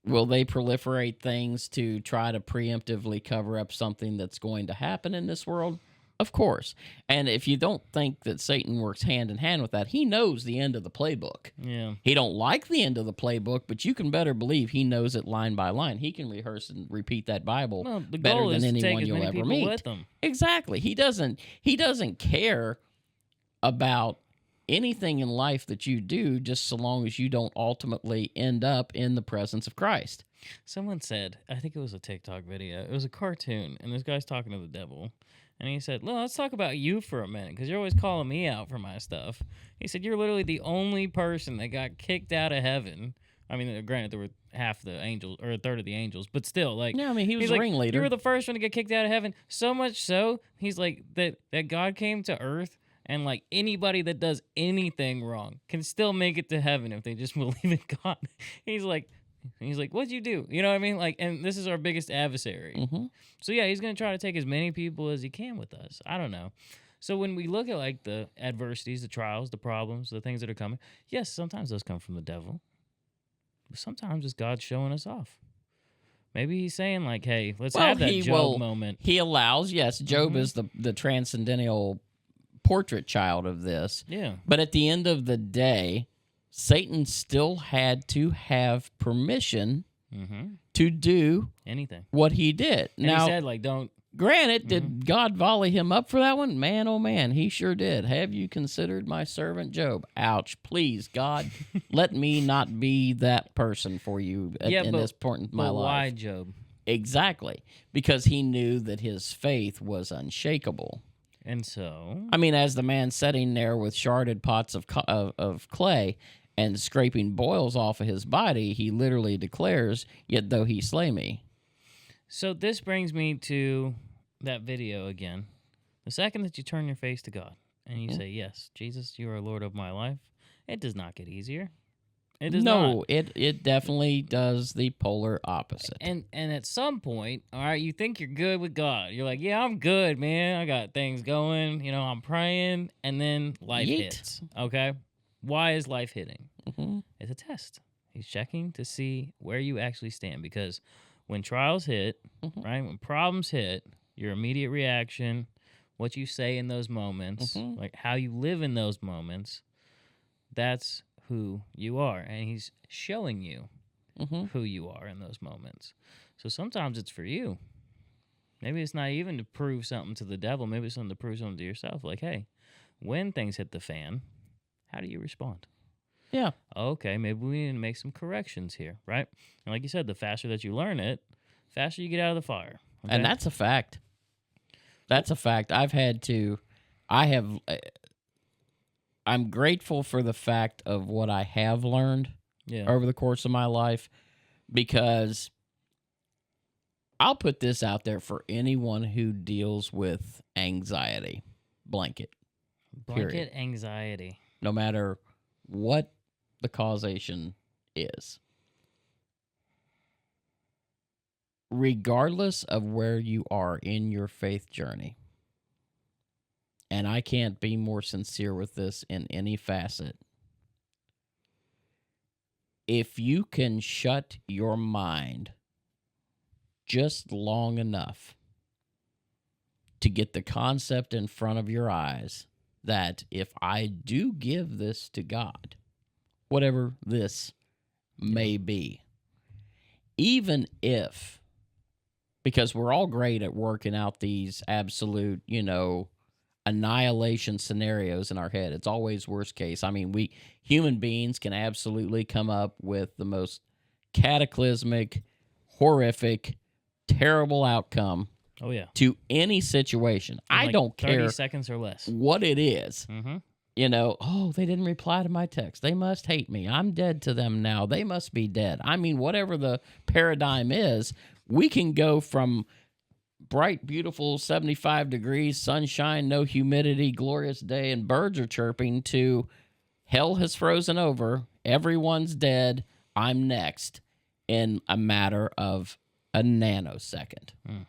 Will they proliferate things to try to preemptively cover up something that's going to happen in this world? Of course. And if you don't think that Satan works hand in hand with that, he knows the end of the playbook. Yeah. He don't like the end of the playbook, but you can better believe he knows it line by line. He can rehearse and repeat that Bible The better goal than is to take anyone as you'll many ever people meet. with them. Exactly. He doesn't care about anything in life that you do, just so long as you don't ultimately end up in the presence of Christ. Someone said, I think it was a TikTok video, it was a cartoon, and this guy's talking to the devil. And he said, well, let's talk about you for a minute, because you're always calling me out for my stuff. He said, you're literally the only person that got kicked out of heaven. I mean, granted, there were half the angels, or a third of the angels, but still, like... Yeah, I mean, he was he's a like, ringleader. You were the first one to get kicked out of heaven. So much so, he's like, that God came to earth, and, like, anybody that does anything wrong can still make it to heaven if they just believe in God. He's like, what'd you do? You know what I mean? Like, and this is our biggest adversary. Mm-hmm. So, yeah, he's going to try to take as many people as he can with us. I don't know. So when we look at, like, the adversities, the trials, the problems, the things that are coming, yes, sometimes those come from the devil. But sometimes it's God showing us off. Maybe he's saying, like, hey, let's have that Job moment. He allows, yes, Job is the transcendental portrait child of this. Yeah. But at the end of the day, Satan still had to have permission to do anything what he did. And now, he said, like, don't. Granted, did God volley him up for that one? Man, oh man, he sure did. Have you considered my servant Job? Ouch. Please, God, let me not be that person for you in this point in my life. Why Job? Exactly. Because he knew that his faith was unshakable. And so? I mean, as the man sitting there with sharded pots of clay and scraping boils off of his body, he literally declares, yet though he slay me. So this brings me to that video again. The second that you turn your face to God and you say, yes, Jesus, you are Lord of my life, it does not get easier. It does not. It definitely does the polar opposite. And at some point, all right, you think you're good with God. You're like, yeah, I'm good, man. I got things going. You know, I'm praying. And then life hits. Okay? Why is life hitting? Mm-hmm. It's a test. He's checking to see where you actually stand. Because when trials hit, right, when problems hit, your immediate reaction, what you say in those moments, like how you live in those moments, that's who you are. And he's showing you who you are in those moments. So sometimes it's for you. Maybe it's not even to prove something to the devil. Maybe it's something to prove something to yourself. Like, hey, when things hit the fan, how do you respond? Yeah. Okay, maybe we need to make some corrections here, right? And like you said, the faster that you learn it, faster you get out of the fire. Okay? And that's a fact. That's a fact. I'm grateful for the fact of what I have learned over the course of my life, because I'll put this out there for anyone who deals with anxiety. Blanket anxiety. No matter what the causation is. Regardless of where you are in your faith journey, and I can't be more sincere with this in any facet. If you can shut your mind just long enough to get the concept in front of your eyes that if I do give this to God, whatever this may be, even if, because we're all great at working out these absolute, annihilation scenarios in our head. It's always worst case. I mean, we human beings can absolutely come up with the most cataclysmic, horrific, terrible outcome Oh, yeah. to any situation. In I like don't 30 care seconds or less. what it is. Mm-hmm. Oh, they didn't reply to my text. They must hate me. I'm dead to them now. They must be dead. I mean, whatever the paradigm is, we can go from bright, beautiful 75 degrees, sunshine, no humidity, glorious day, and birds are chirping to hell has frozen over, everyone's dead, I'm next, in a matter of a nanosecond. Mm.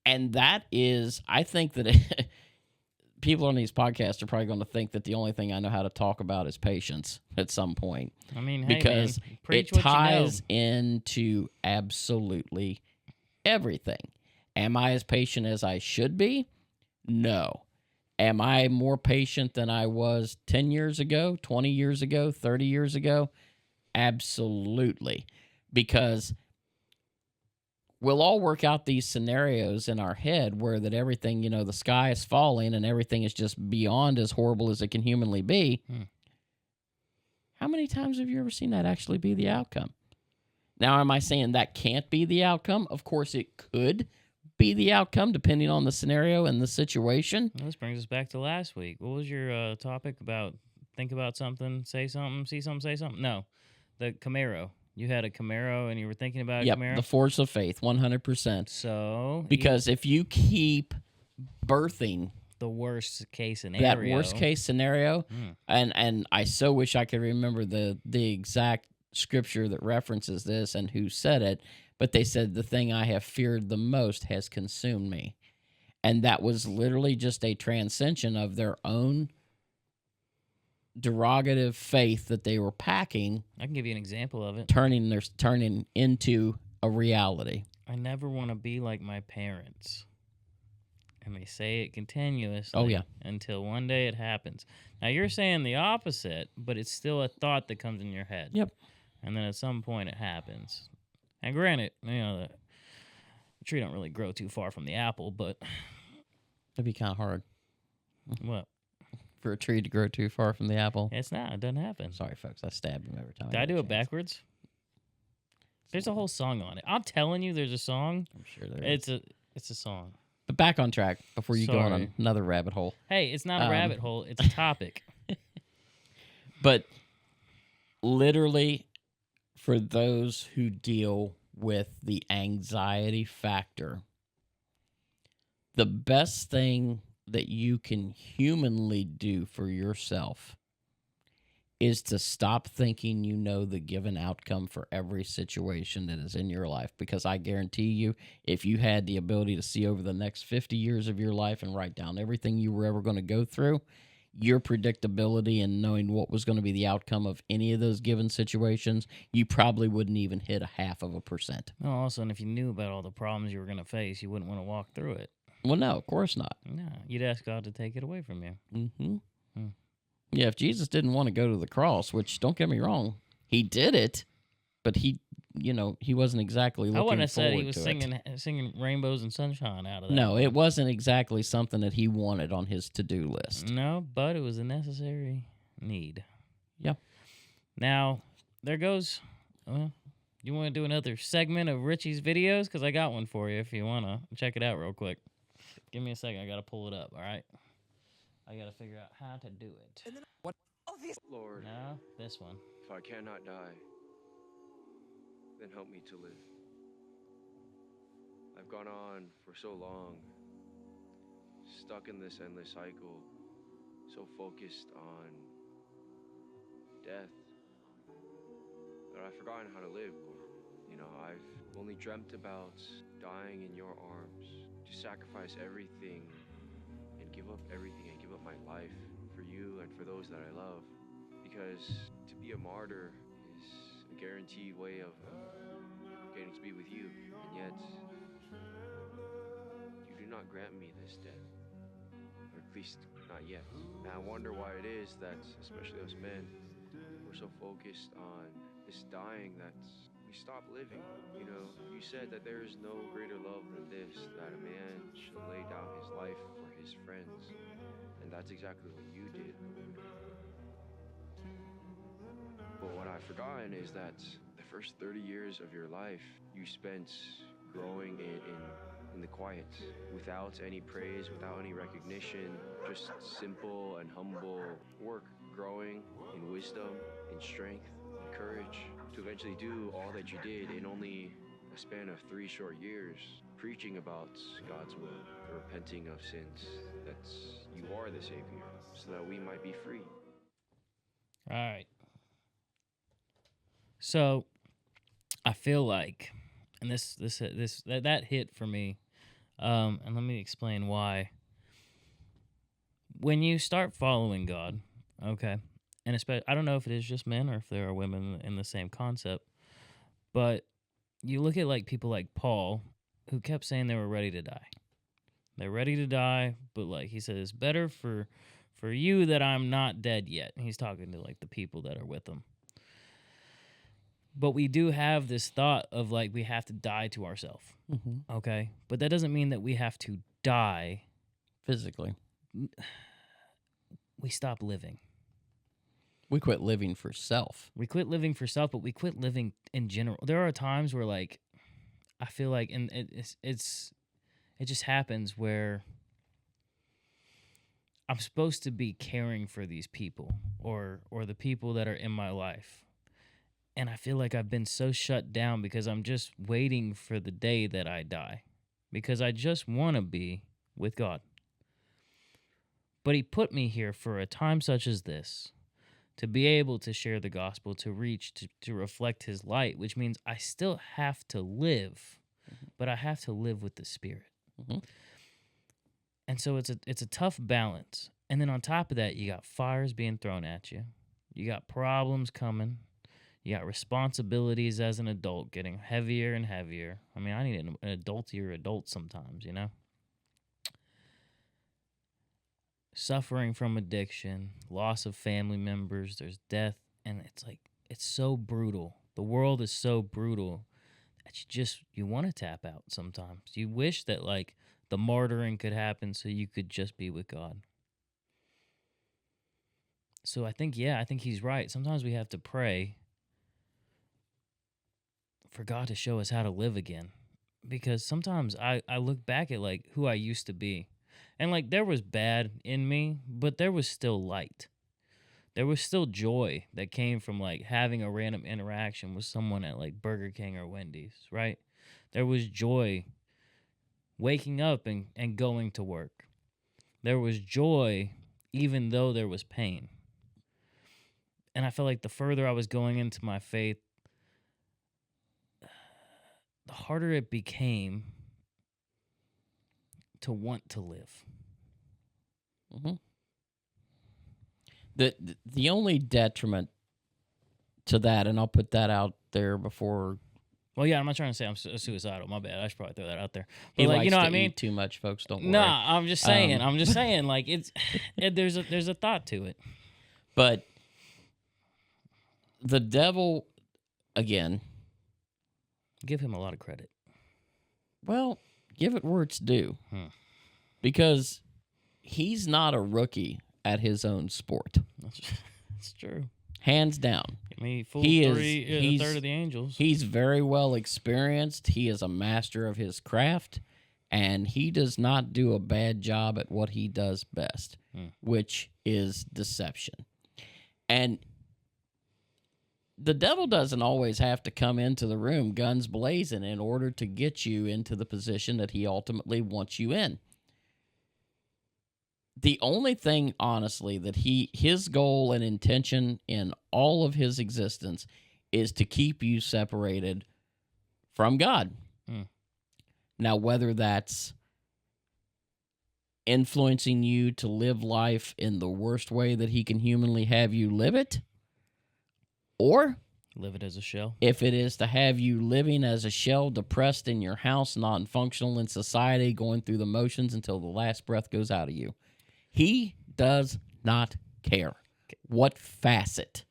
And that is, I think that people on these podcasts are probably going to think that the only thing I know how to talk about is patience at some point. I mean, hey, because man, preach it what ties you know. into absolutely everything. Am I as patient as I should be? No. Am I more patient than I was 10 years ago, 20 years ago, 30 years ago? Absolutely. Because we'll all work out these scenarios in our head where that everything, the sky is falling and everything is just beyond as horrible as it can humanly be. How many times have you ever seen that actually be the outcome? Now, am I saying that can't be the outcome? Of course, it could be the outcome depending on the scenario and the situation. Well, this brings us back to last week. What was your topic about? Think about something, say something, see something, say something? No, the Camaro. You had a Camaro and you were thinking about a Camaro? The force of faith, 100%. So, because if you keep birthing the worst case scenario, that worst case scenario, and I so wish I could remember the exact scripture that references this and who said it, but they said the thing I have feared the most has consumed me. And that was literally just a transcension of their own derogative faith that they were packing. I can give you an example of it. Turning into a reality. I never want to be like my parents. And they say it continuously. Oh, yeah. Until one day it happens. Now, you're saying the opposite, but it's still a thought that comes in your head. Yep. And then at some point it happens. And granted, the tree don't really grow too far from the apple, but... It'd be kind of hard. What? For a tree to grow too far from the apple. It's not. It doesn't happen. Sorry, folks. I stab him every time. Did I do it backwards? There's a whole song on it. I'm telling you, there's a song. I'm sure there is. It's a song. But back on track before you go on Sorry. another rabbit hole. Hey, it's not a rabbit hole. It's a topic. But literally, for those who deal with the anxiety factor, the best thing that you can humanly do for yourself is to stop thinking you know the given outcome for every situation that is in your life. Because I guarantee you, if you had the ability to see over the next 50 years of your life and write down everything you were ever going to go through, your predictability and knowing what was going to be the outcome of any of those given situations, you probably wouldn't even hit 0.5%. No, also, and if you knew about all the problems you were going to face, you wouldn't want to walk through it. Well, no, of course not. No, you'd ask God to take it away from you. Mm-hmm. Yeah, if Jesus didn't want to go to the cross, which, don't get me wrong, he did it, but he wasn't exactly looking I wouldn't have said he forward was to it. singing rainbows and sunshine out of that. No, it wasn't exactly something that he wanted on his to-do list. No, but it was a necessary need. Yeah. Now, there goes... you want to do another segment of Richie's videos? Because I got one for you if you want to check it out real quick. Give me a second. I got to pull it up, all right? I got to figure out how to do it. And then what? Oh, this Lord, No, this one. if I cannot die, then help me to live. I've gone on for so long, stuck in this endless cycle, so focused on death, that I've forgotten how to live, Lord. I've only dreamt about dying in your arms, to sacrifice everything give up everything and give up my life for you and for those that I love. Because to be a martyr is a guaranteed way of getting to be with you. And yet, you do not grant me this death. Or at least not yet. And I wonder why it is that, especially us men, we're so focused on this dying that we stop living. You know, you said that there is no greater love than this, that a man should lay down his life for his friends. And that's exactly what you did. But what I've forgotten is that the first 30 years of your life, you spent growing in the quiet, without any praise, without any recognition, just simple and humble work, growing in wisdom, in strength, in courage, to eventually do all that you did in only a span of 3 short years, preaching about God's will, repenting of sins, that you are the Savior, so that we might be free. All right. So I feel like, and that hit for me, and let me explain why. When you start following God, okay, and especially, I don't know if it is just men or if there are women in the same concept, but you look at like people like Paul, who kept saying they were ready to die. They're ready to die, but like he said, it's better for you that I'm not dead yet. And he's talking to like the people that are with him. But we do have this thought of like we have to die to ourselves, okay? But that doesn't mean that we have to die physically. We stop living. We quit living for self. We quit living for self, but we quit living in general. There are times where like I feel like, and it just happens where I'm supposed to be caring for these people or the people that are in my life. And I feel like I've been so shut down because I'm just waiting for the day that I die. Because I just want to be with God. But he put me here for a time such as this, to be able to share the gospel, to reach, to reflect his light, which means I still have to live, but I have to live with the Spirit. And so it's a tough balance. And then on top of that, you got fires being thrown at you. You got problems coming. You got responsibilities as an adult getting heavier and heavier. I mean, I need an adultier adult sometimes, you know? Suffering from addiction, loss of family members, there's death, and it's like, it's so brutal. The world is so brutal that you want to tap out sometimes. You wish that, like, the martyring could happen so you could just be with God. So I think he's right. Sometimes we have to pray for God to show us how to live again. Because sometimes I look back at like who I used to be. And like there was bad in me, but there was still light. There was still joy that came from like having a random interaction with someone at like Burger King or Wendy's, right? There was joy waking up and going to work. There was joy even though there was pain. And I felt like the further I was going into my faith, the harder it became to want to live. The only detriment to that, and I'll put that out there before. Well, yeah, I'm not trying to say I'm suicidal. My bad. I should probably throw that out there. But He like, likes you know to what I mean? eat too much, folks. Don't worry. Nah, I'm just saying. Like there's a thought to it. But the devil, again, Give him a lot of credit. well, give it where it's due, because he's not a rookie at his own sport. That's true. Hands down. I mean, he fooled He's a third of the angels. He's very well experienced. He is a master of his craft, and he does not do a bad job at what he does best, which is deception. And the devil doesn't always have to come into the room guns blazing in order to get you into the position that he ultimately wants you in. The only thing, honestly, that his goal and intention in all of his existence is to keep you separated from God. Now, whether that's influencing you to live life in the worst way that he can humanly have you live it, or Live it as a shell. if it is to have you living as a shell, depressed in your house, non-functional in society, going through the motions until the last breath goes out of you. He does not care what facet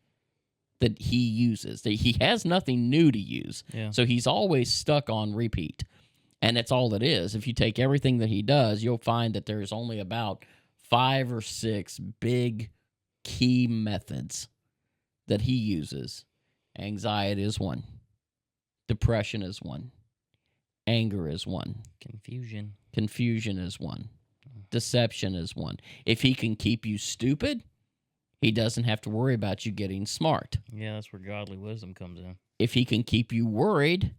that he uses. That he has nothing new to use. Yeah. So he's always stuck on repeat. And that's all it is. If you take everything that he does, you'll find that there's only about 5 or 6 big key methods that he uses. Anxiety is one. Depression is one. Anger is one. Confusion is one. Deception is one. If he can keep you stupid, he doesn't have to worry about you getting smart. Yeah, that's where godly wisdom comes in. If he can keep you worried,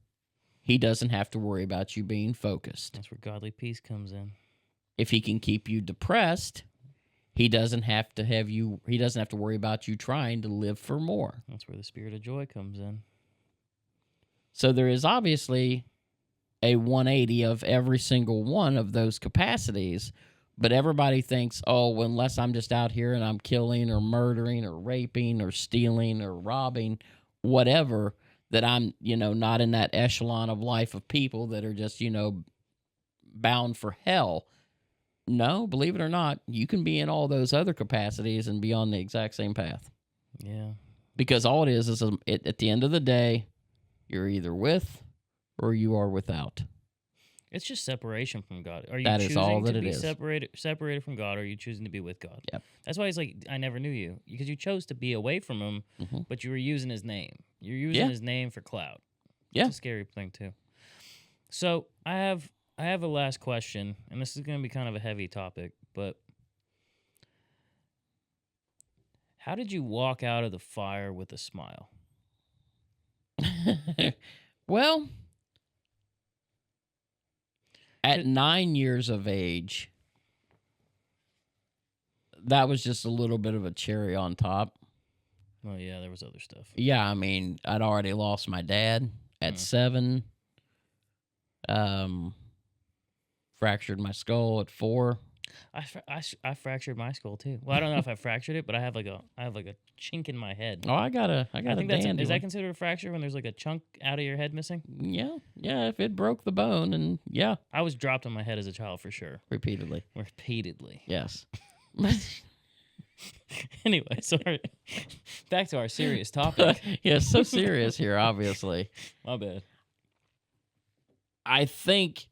he doesn't have to worry about you being focused. That's where godly peace comes in. If he can keep you depressed, he doesn't have to worry about you trying to live for more. That's where the spirit of joy comes in. So there is obviously a 180 of every single one of those capacities, but everybody thinks, oh, well, unless I'm just out here and I'm killing or murdering or raping or stealing or robbing, whatever, that I'm, not in that echelon of life of people that are just, bound for hell. No, believe it or not, you can be in all those other capacities and be on the exact same path. Yeah. Because all it is at the end of the day, you're either with or you are without. It's just separation from God. Are you That is choosing all that to it be is. separated from God, or are you choosing to be with God? Yep. That's why he's like, I never knew you. Because you chose to be away from him, but you were using his name. You're using his name for clout. Yeah. It's a scary thing, too. So I have a last question, and this is going to be kind of a heavy topic, but how did you walk out of the fire with a smile? Well, at 9 years of age, that was just a little bit of a cherry on top. Well, yeah, there was other stuff. Yeah, I mean, I'd already lost my dad at 7. Fractured my skull at 4. I fractured my skull too. Well, I don't know if I fractured it, but I have like a chink in my head. Oh, I got a think dandy is that one. considered a fracture when there's like a chunk out of your head missing? Yeah, if it broke the bone, and yeah, I was dropped on my head as a child for sure. repeatedly. Yes. Anyway, sorry. Back to our serious topic. Yeah, so serious here, obviously. My bad. I think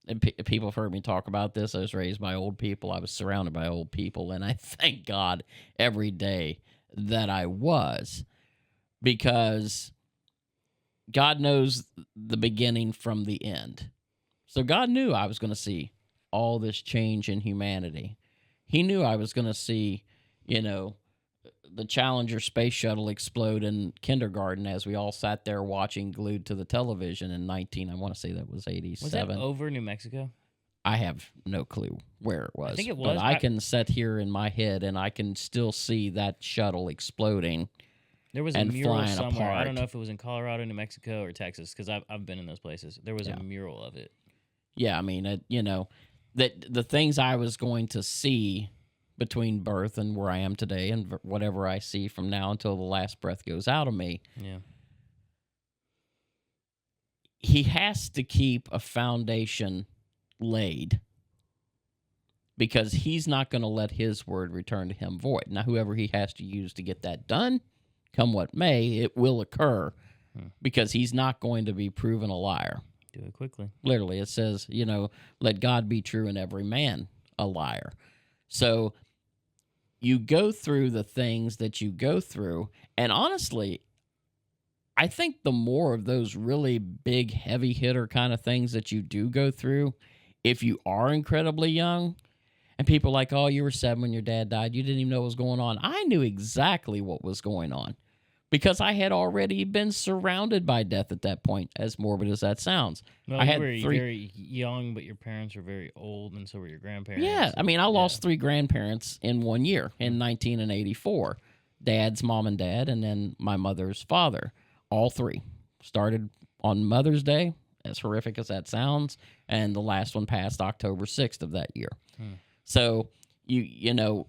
and people have heard me talk about this. I was raised by old people. I was surrounded by old people, and I thank God every day that I was, because God knows the beginning from the end. So God knew I was going to see all this change in humanity. He knew I was going to see, the Challenger space shuttle explode in kindergarten as we all sat there watching, glued to the television in I want to say that was 87. Was that over New Mexico? I have no clue where it was. I think it was. But I can sit here in my head and I can still see that shuttle exploding. There was a and mural flying somewhere. I apart. don't know if it was in Colorado, New Mexico, or Texas, because I've been in those places. There was a mural of it. Yeah, I mean, that the things I was going to see between birth and where I am today, and whatever I see from now until the last breath goes out of me. Yeah. He has to keep a foundation laid, because he's not going to let his word return to him void. Now, whoever he has to use to get that done, come what may, it will occur, because he's not going to be proven a liar. Do it quickly. Literally, it says, let God be true and every man a liar. So you go through the things that you go through, and honestly, I think the more of those really big, heavy hitter kind of things that you do go through, if you are incredibly young, and people are like, oh, you were 7 when your dad died, you didn't even know what was going on. I knew exactly what was going on, because I had already been surrounded by death at that point, as morbid as that sounds. Well, I you had were 3. very young, but your parents were very old, and so were your grandparents. Yeah, I mean, I lost 3 grandparents in 1 year, in 1984. Dad's mom and dad, and then my mother's father. All 3. Started on Mother's Day as horrific as that sounds. And the last one passed October 6th of that year. So, you know,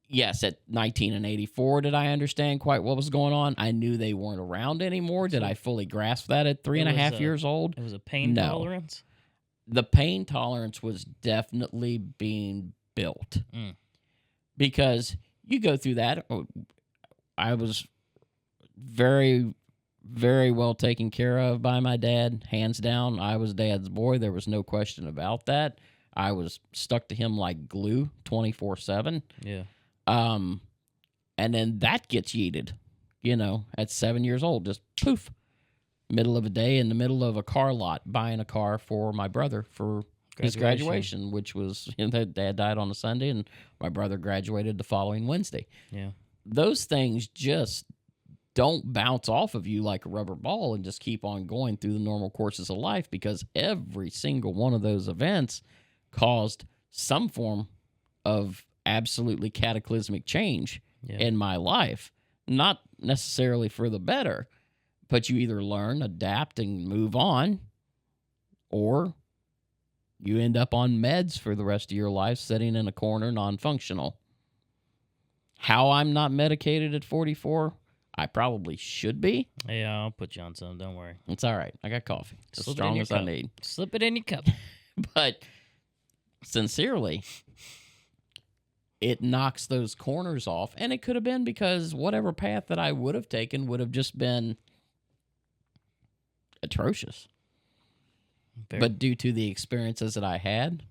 yes, at 19 and 84, did I understand quite what was going on? I knew they weren't around anymore. Did I fully grasp that at 3.5 years old? It was a pain No. tolerance? The pain tolerance was definitely being built. Because you go through that. I was very, very well taken care of by my dad, hands down. I was Dad's boy. There was no question about that. I was stuck to him like glue 24/7. Yeah. And then that gets yeeted, you know, at 7 years old, just poof, middle of a day in the middle of a car lot, buying a car for my brother for his graduation, which was, you know, Dad died on a Sunday and my brother graduated the following Wednesday. Yeah. Those things just don't bounce off of you like a rubber ball and just keep on going through the normal courses of life, because every single one of those events caused some form of absolutely cataclysmic change in my life. Not necessarily for the better, but you either learn, adapt, and move on, or you end up on meds for the rest of your life, sitting in a corner, non-functional. How I'm not medicated at 44, I probably should be. Yeah, I'll put you on some. Don't worry. It's all right. I got coffee. It's as strong as I need. Slip it in your cup. But sincerely, it knocks those corners off. And it could have been because whatever path that I would have taken would have just been atrocious. Fair. But due to the experiences that I had,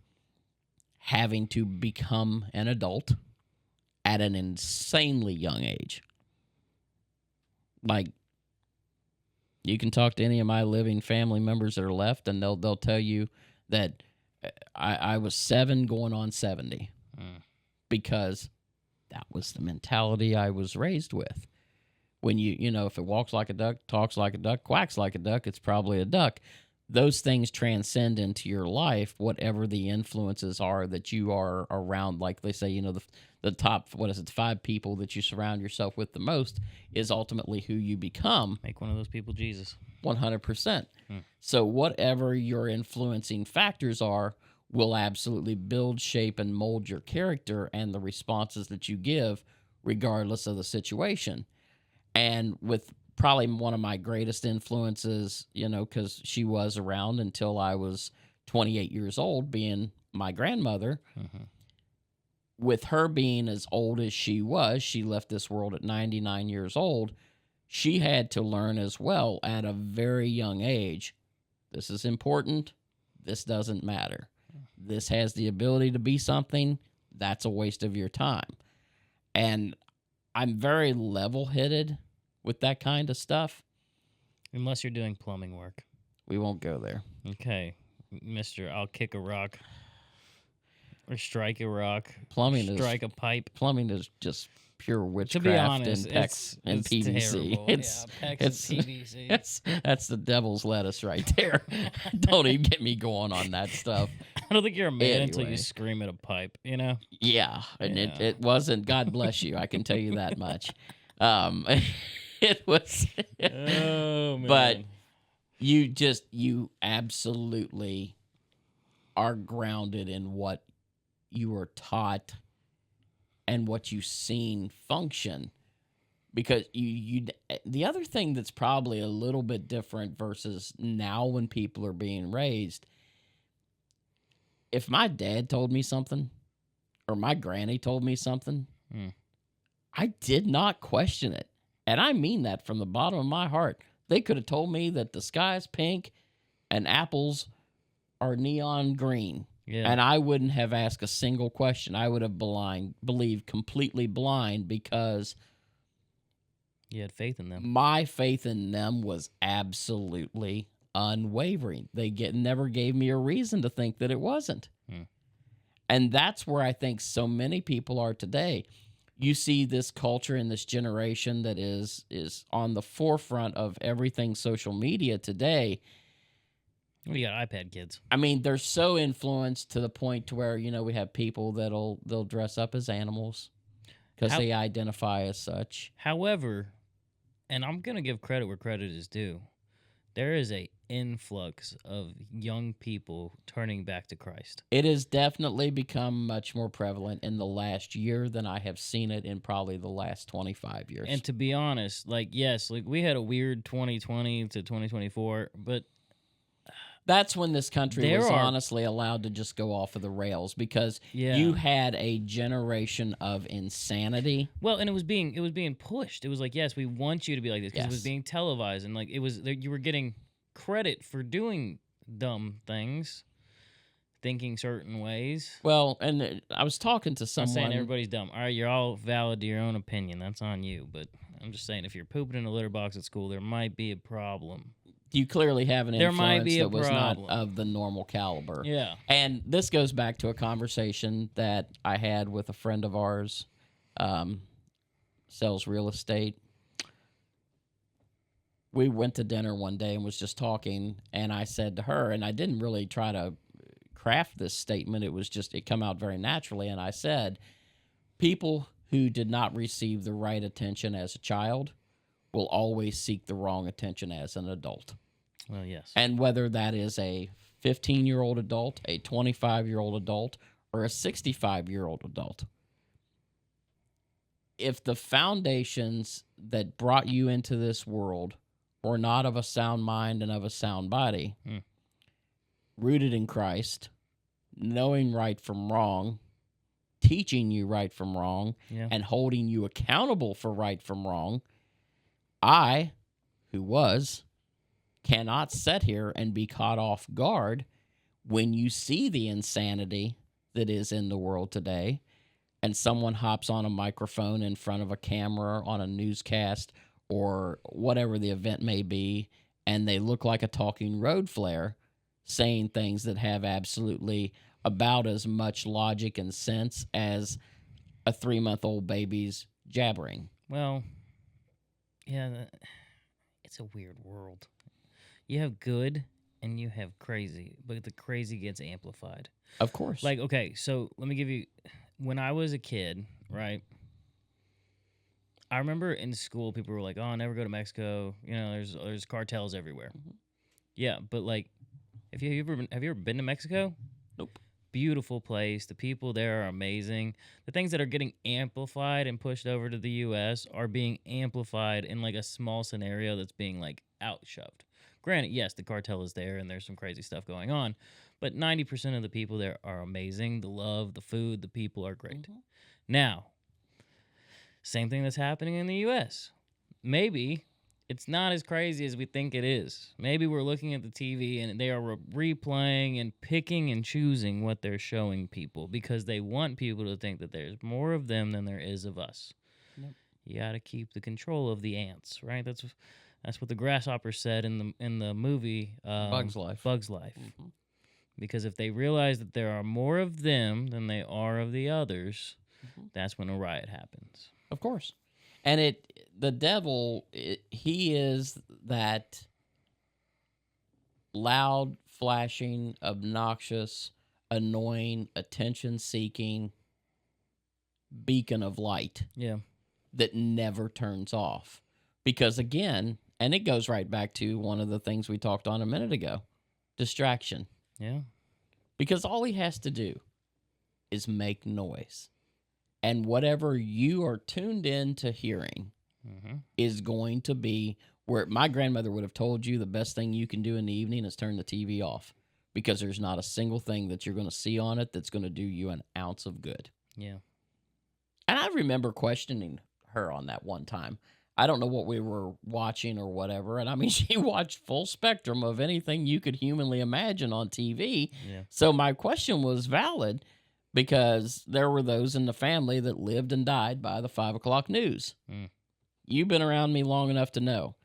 having to become an adult at an insanely young age. Like, you can talk to any of my living family members that are left, and they'll tell you that I was 7 going on 70 because that was the mentality I was raised with. When you know, if it walks like a duck, talks like a duck, quacks like a duck, it's probably a duck. Those things transcend into your life, whatever the influences are that you are around. Like they say, you know, the top, 5 people that you surround yourself with the most is ultimately who you become. Make one of those people Jesus. 100%. So whatever your influencing factors are will absolutely build, shape, and mold your character and the responses that you give regardless of the situation. And with probably one of my greatest influences, you know, because she was around until I was 28 years old, being my grandmother. With her being as old as she was, she left this world at 99 years old. She had to learn as well at a very young age. This is important. This doesn't matter. This has the ability to be something. That's a waste of your time. And I'm very level-headed with that kind of stuff. Unless you're doing plumbing work. We won't go there. Okay, Mr. I'll kick a rock. Or strike a rock. Strike a pipe. Plumbing is just pure witchcraft. To be honest, and PEX and it's PVC. terrible. PEX and PVC. That's the devil's lettuce right there. Don't even get me going on that stuff. I don't think you're a man until Anyway. you scream at a pipe, you know? Yeah, and Yeah. It wasn't. God bless you. I can tell you that much. It was. Oh, man. But you absolutely are grounded in what you were taught and what you've seen function, because you the other thing that's probably a little bit different versus now when people are being raised, if my dad told me something or my granny told me something, I did not question it. And I mean that from the bottom of my heart. They could have told me that the sky's pink and apples are neon green. Yeah. And I wouldn't have asked a single question. I would have believed completely blind, because You had faith in them. my faith in them was absolutely unwavering. They never gave me a reason to think that it wasn't. And that's where I think so many people are today. You see this culture in this generation that is on the forefront of everything social media today. We got iPad kids. I mean, they're so influenced to the point to where, you know, we have people they'll dress up as animals because they identify as such. However, and I'm going to give credit where credit is due, there is a influx of young people turning back to Christ. It has definitely become much more prevalent in the last year than I have seen it in probably the last 25 years. And to be honest, like, yes, like we had a weird 2020 to 2024, but that's when this country There was are- honestly allowed to just go off of the rails because Yeah. you had a generation of insanity. well, and it was being pushed. It was like, yes, we want you to be like this because it was Yes. being televised, and like it was you were getting credit for doing dumb things, thinking certain ways. Well, and I was talking to I'm not saying someone. everybody's dumb. All right, you're all valid to your own opinion. That's on you. But I'm just saying, if you're pooping in a litter box at school, there might be a problem. You clearly have an There influence might be a that was not problem. of the normal caliber. Yeah. And this goes back to a conversation that I had with a friend of ours, sells real estate. We went to dinner one day and was just talking, and I said to her, and I didn't really try to craft this statement, it come out very naturally, and I said, people who did not receive the right attention as a child will always seek the wrong attention as an adult. Well, yes. And whether that is a 15-year-old adult, a 25-year-old adult, or a 65-year-old adult, if the foundations that brought you into this world were not of a sound mind and of a sound body, rooted in Christ, knowing right from wrong, teaching you right from wrong, Yeah. and holding you accountable for right from wrong, I, who was, cannot sit here and be caught off guard when you see the insanity that is in the world today and someone hops on a microphone in front of a camera on a newscast or whatever the event may be, and they look like a talking road flare saying things that have absolutely about as much logic and sense as a 3-month-old baby's jabbering. Well, yeah, it's a weird world. You have good and you have crazy, but the crazy gets amplified. Of course. Like, okay, so let me give you, when I was a kid, right, I remember in school people were like, oh, never go to Mexico. You know, there's cartels everywhere. Mhm. Yeah, but like, have you ever been to Mexico? Nope. Beautiful place. The people there are amazing. The things that are getting amplified and pushed over to the U.S. are being amplified in like a small scenario that's being like outshoved. Granted, yes, the cartel is there and there's some crazy stuff going on, but 90% of the people there are amazing. The love, the food, the people are great. Mhm. Now, same thing that's happening in the U.S. Maybe it's not as crazy as we think it is. Maybe we're looking at the TV and they are replaying and picking and choosing what they're showing people because they want people to think that there's more of them than there is of us. Yep. You got to keep the control of the ants, right? That's what the grasshopper said in the movie Bug's Life. Bug's Life. Mhm. Because if they realize that there are more of them than they are of the others, that's when a riot happens. Of course. And the devil, he is that loud, flashing, obnoxious, annoying, attention-seeking beacon of light Yeah. that never turns off. Because again, and it goes right back to one of the things we talked on a minute ago, distraction. Yeah. Because all he has to do is make noise. And whatever you are tuned in to hearing Mm-hmm. is going to be where my grandmother would have told you the best thing you can do in the evening is turn the TV off because there's not a single thing that you're going to see on it that's going to do you an ounce of good. Yeah. And I remember questioning her on that one time. I don't know what we were watching or whatever. And I mean, she watched full spectrum of anything you could humanly imagine on TV. Yeah. So my question was valid because there were those in the family that lived and died by the 5 o'clock news. Mm. You've been around me long enough to know.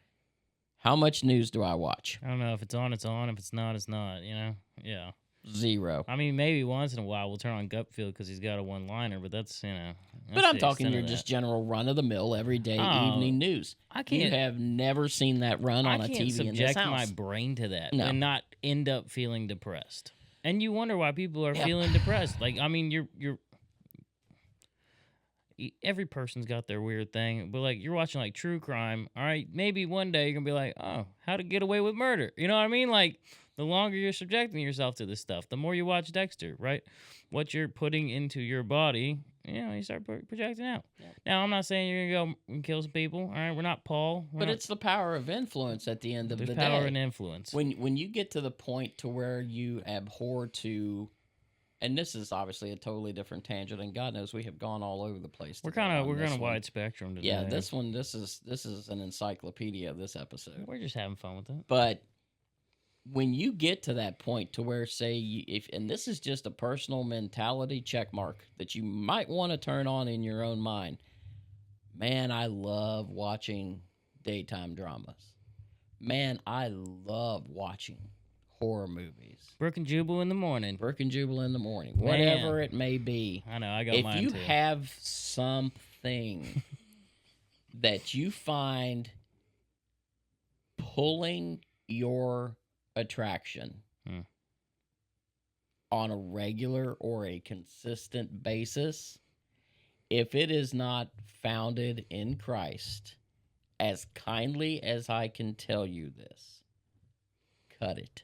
How much news do I watch? I don't know. If it's on, it's on. If it's not, it's not, you know? Yeah. Zero. I mean, maybe once in a while we'll turn on Gutfield because he's got a one-liner, but that's, you know. But that's I'm the talking extent your of just that. general run-of-the-mill, everyday Oh, evening news. I You can't. have never seen that run on I a can't TV in this subject house. my brain to that No. and not end up feeling depressed. And you wonder why people are Yeah. feeling depressed. Like, I mean, you're every person's got their weird thing, but like you're watching like true crime, all right, maybe one day you're gonna be like, oh, how to get away with murder, you know what I mean? Like the longer you're subjecting yourself to this stuff, the more you watch Dexter, right? What you're putting into your body, you start projecting out. Yep. Now I'm not saying you're gonna go and kill some people, all right, we're not Paul, But it's the power of influence at the end of the day. power and influence. When you get to the point to where you abhor to, and this is obviously a totally different tangent, and God knows we have gone all over the place. We're kind of wide spectrum today. Yeah, this is an encyclopedia of this episode. We're just having fun with it. But when you get to that point to where, say, if and this is just a personal mentality check mark that you might want to turn on in your own mind. Man, I love watching daytime dramas. Man, I love watching horror movies. Brook and Jubal in the morning. Brook and Jubal in the morning. Whatever it may be. I know, I got mine too. If too. you have something that you find pulling your attraction on a regular or a consistent basis, if it is not founded in Christ, as kindly as I can tell you this, cut it.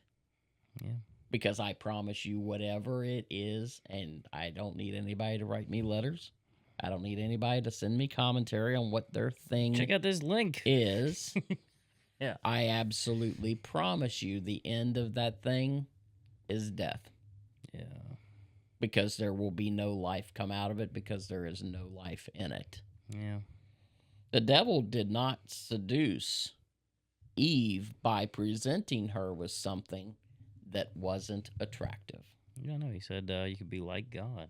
Yeah. Because I promise you, whatever it is, and I don't need anybody to write me letters. I don't need anybody to send me commentary on what their thing Check out this link. is. Yeah. I absolutely promise you the end of that thing is death. Yeah. Because there will be no life come out of it because there is no life in it. Yeah. The devil did not seduce Eve by presenting her with something that wasn't attractive. Yeah, no, he said you could be like God.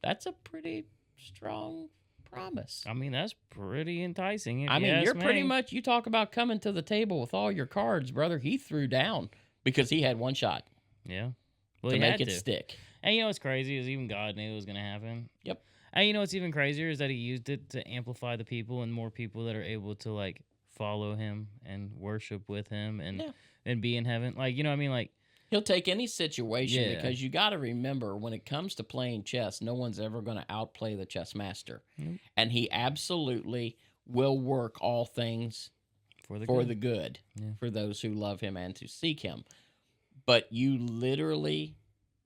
That's a pretty strong promise. I mean, that's pretty enticing. I mean, you're pretty much, you talk about coming to the table with all your cards, brother. He threw down because he had one shot. Yeah. Well, to he make had it to. stick. And you know what's crazy is even God knew it was going to happen. Yep. And you know what's even crazier is that he used it to amplify the people and more people that are able to like follow him and worship with him and be in heaven. Like, you know what I mean? Like, he'll take any situation because you got to remember when it comes to playing chess, no one's ever going to outplay the chess master. Nope. And he absolutely will work all things for the good for those who love him and to seek him. But you literally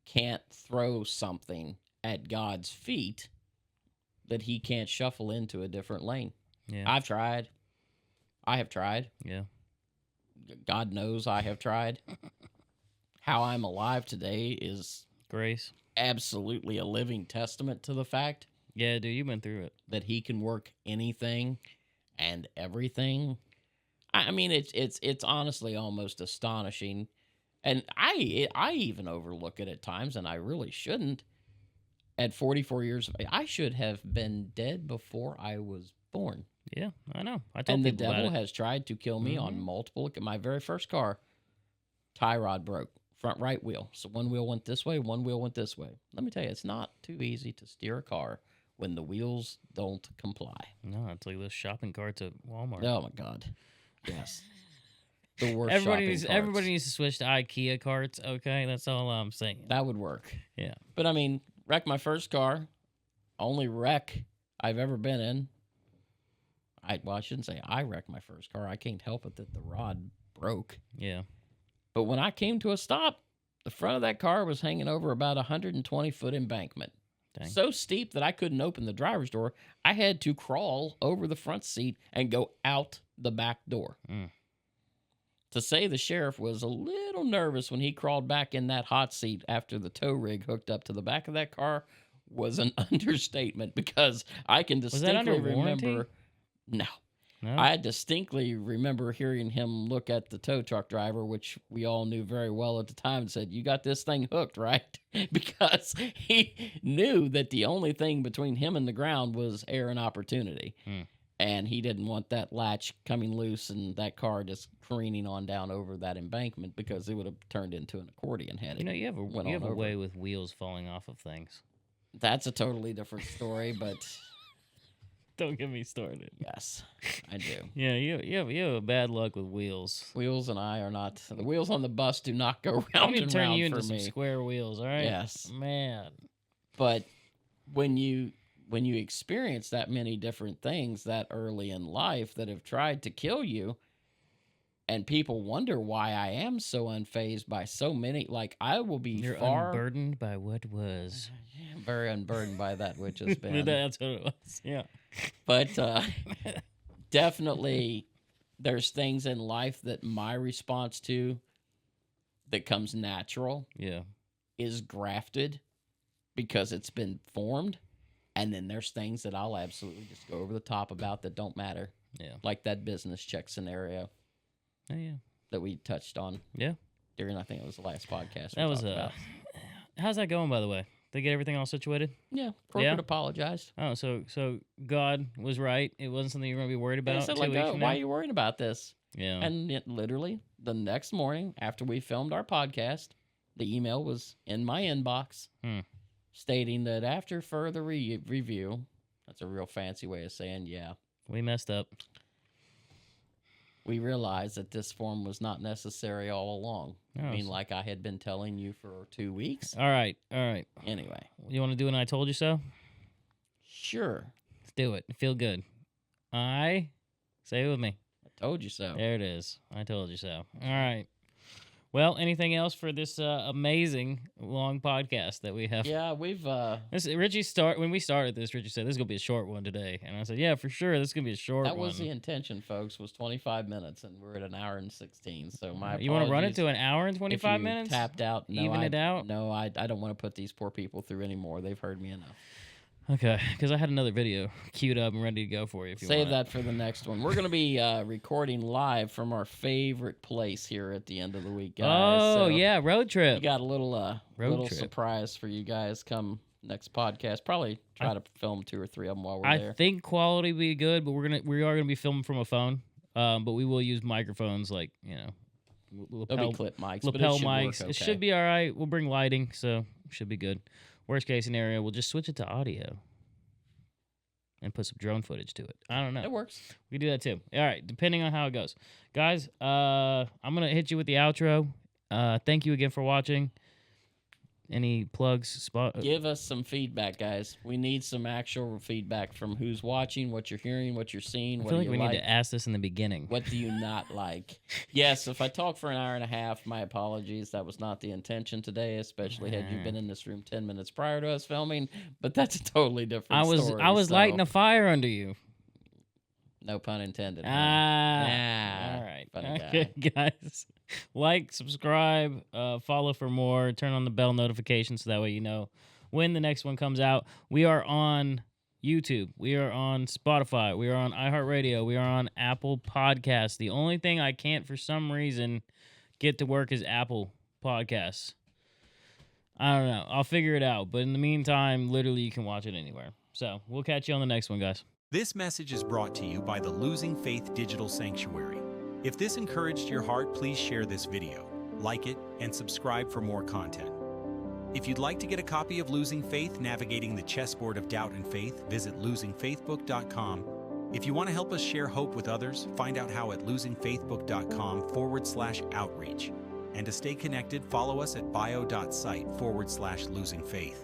can't throw something at God's feet that he can't shuffle into a different lane. Yeah. I've tried. I have tried. Yeah. God knows I have tried. How I'm alive today is Grace. absolutely a living testament to the fact Yeah, dude, you've been through it. that he can work anything and everything. I mean, it's honestly almost astonishing. And I even overlook it at times, and I really shouldn't. At 44 years of age, I should have been dead before I was born. Yeah, I know. I told And the people about devil it. has tried to kill me on multiple. My very first car, tie rod broke, front right wheel. So one wheel went this way, one wheel went this way. Let me tell you, it's not too easy to steer a car when the wheels don't comply. No, it's like those shopping carts at Walmart. Oh my God, yes, the worst. Everybody needs to switch to IKEA carts. Okay, that's all I'm saying. That would work. Yeah. But I mean, wrecked my first car, only wreck I've ever been in. I shouldn't say I wrecked my first car. I can't help it that the rod broke. Yeah. But when I came to a stop, the front of that car was hanging over about a 120-foot embankment. Dang. So steep that I couldn't open the driver's door. I had to crawl over the front seat and go out the back door. To say the sheriff was a little nervous when he crawled back in that hot seat after the tow rig hooked up to the back of that car was an understatement because I can distinctly under warranty? remember... No. I distinctly remember hearing him look at the tow truck driver, which we all knew very well at the time, and said, "You got this thing hooked, right?" Because he knew that the only thing between him and the ground was air and opportunity. And he didn't want that latch coming loose and that car just careening on down over that embankment because it would have turned into an accordion had it. You know, you have a way with wheels falling off of things. That's a totally different story, but... Don't get me started. Yes, I do. Yeah, you have a bad luck with wheels. Wheels and I are not... The wheels on the bus do not go I'm round gonna and turn round you for into some me. square wheels, all right? Yes. Man. But when you when you experience that many different things that early in life that have tried to kill you, and people wonder why I am so unfazed by so many, like I will be You're far unburdened by what was. I'm very unburdened by that which has been. That's what it was. Yeah. But definitely there's things in life that my response to that comes natural Yeah. is grafted because it's been formed. And then there's things that I'll absolutely just go over the top about that don't matter. Yeah. Like that business check scenario Oh, yeah. that we touched on Yeah. during, I think it was the last podcast. That was how's that going, by the way? They get everything all situated? Yeah, corporate Yeah? apologized. Oh, so God was right. It wasn't something you're going to be worried And I about said, 2 like, weeks oh, from why now? are you worried about this? Yeah. And it literally, the next morning after we filmed our podcast, the email was in my inbox stating that after further review, that's a real fancy way of saying, yeah, We messed up. we realized that this form was not necessary all along. Oh, I mean, so- like I had been telling you for 2 weeks. All right. Anyway, You want to do an I told you so? sure. Let's do it. Feel good. Say it with me. I told you so. There it is. I told you so. All right. Well, anything else for this amazing long podcast that we have? Yeah, we've When we started this, Richie said this is gonna be a short one today, and I said, yeah, for sure, this is gonna be a short that one. was the intention, folks, was 25 minutes, and we're at an hour and 16. So my You want to run it apologies to an hour and if 25 you minutes? tapped out. No, Even it out? No, I don't want to put these poor people through anymore. They've heard me enough. Okay, because I had another video queued up and ready to go for you. If you Save want that for the next one. We're going to be recording live from our favorite place here at the end of the week, guys. Oh So yeah, road we trip. got a little little trip. surprise for you guys come next podcast. Probably try to film 2 or 3 of them while we're I there. think quality will be good, but we are gonna be filming from a phone. But we will use microphones, like lapel, There'll be clip mics, but lapel it should mics. work okay. It should be all right. We'll bring lighting, so should be good. Worst case scenario, we'll just switch it to audio and put some drone footage to it. I don't know. It works. We can do that too. All right, depending on how it goes. Guys, I'm going to hit you with the outro. Thank you again for watching. Any plugs? Give us some feedback, guys. We need some actual feedback from who's watching, what you're hearing, what you're seeing, I what feel do like you we like, need to ask this in the beginning. what do you not like. Yes, if I talk for an hour and a half, my apologies. That was not the intention today, especially had you been in this room 10 minutes prior to us filming, but that's a totally different story. I was so, lighting a fire under you. no pun intended. huh? Ah. All right. funny Okay, guys. Like, subscribe, follow for more, turn on the bell notification so that way you know when the next one comes out. We are on YouTube. We are on Spotify. We are on iHeartRadio. We are on Apple Podcasts. The only thing I can't, for some reason, get to work is Apple Podcasts. I don't know. I'll figure it out. But in the meantime, literally, you can watch it anywhere. So we'll catch you on the next one, guys. This message is brought to you by the Losing Faith Digital Sanctuary. If this encouraged your heart, please share this video, like it, and subscribe for more content. If you'd like to get a copy of Losing Faith, Navigating the Chessboard of Doubt and Faith, visit losingfaithbook.com. If you want to help us share hope with others, find out how at losingfaithbook.com/outreach. And to stay connected, follow us at bio.site/losingfaith.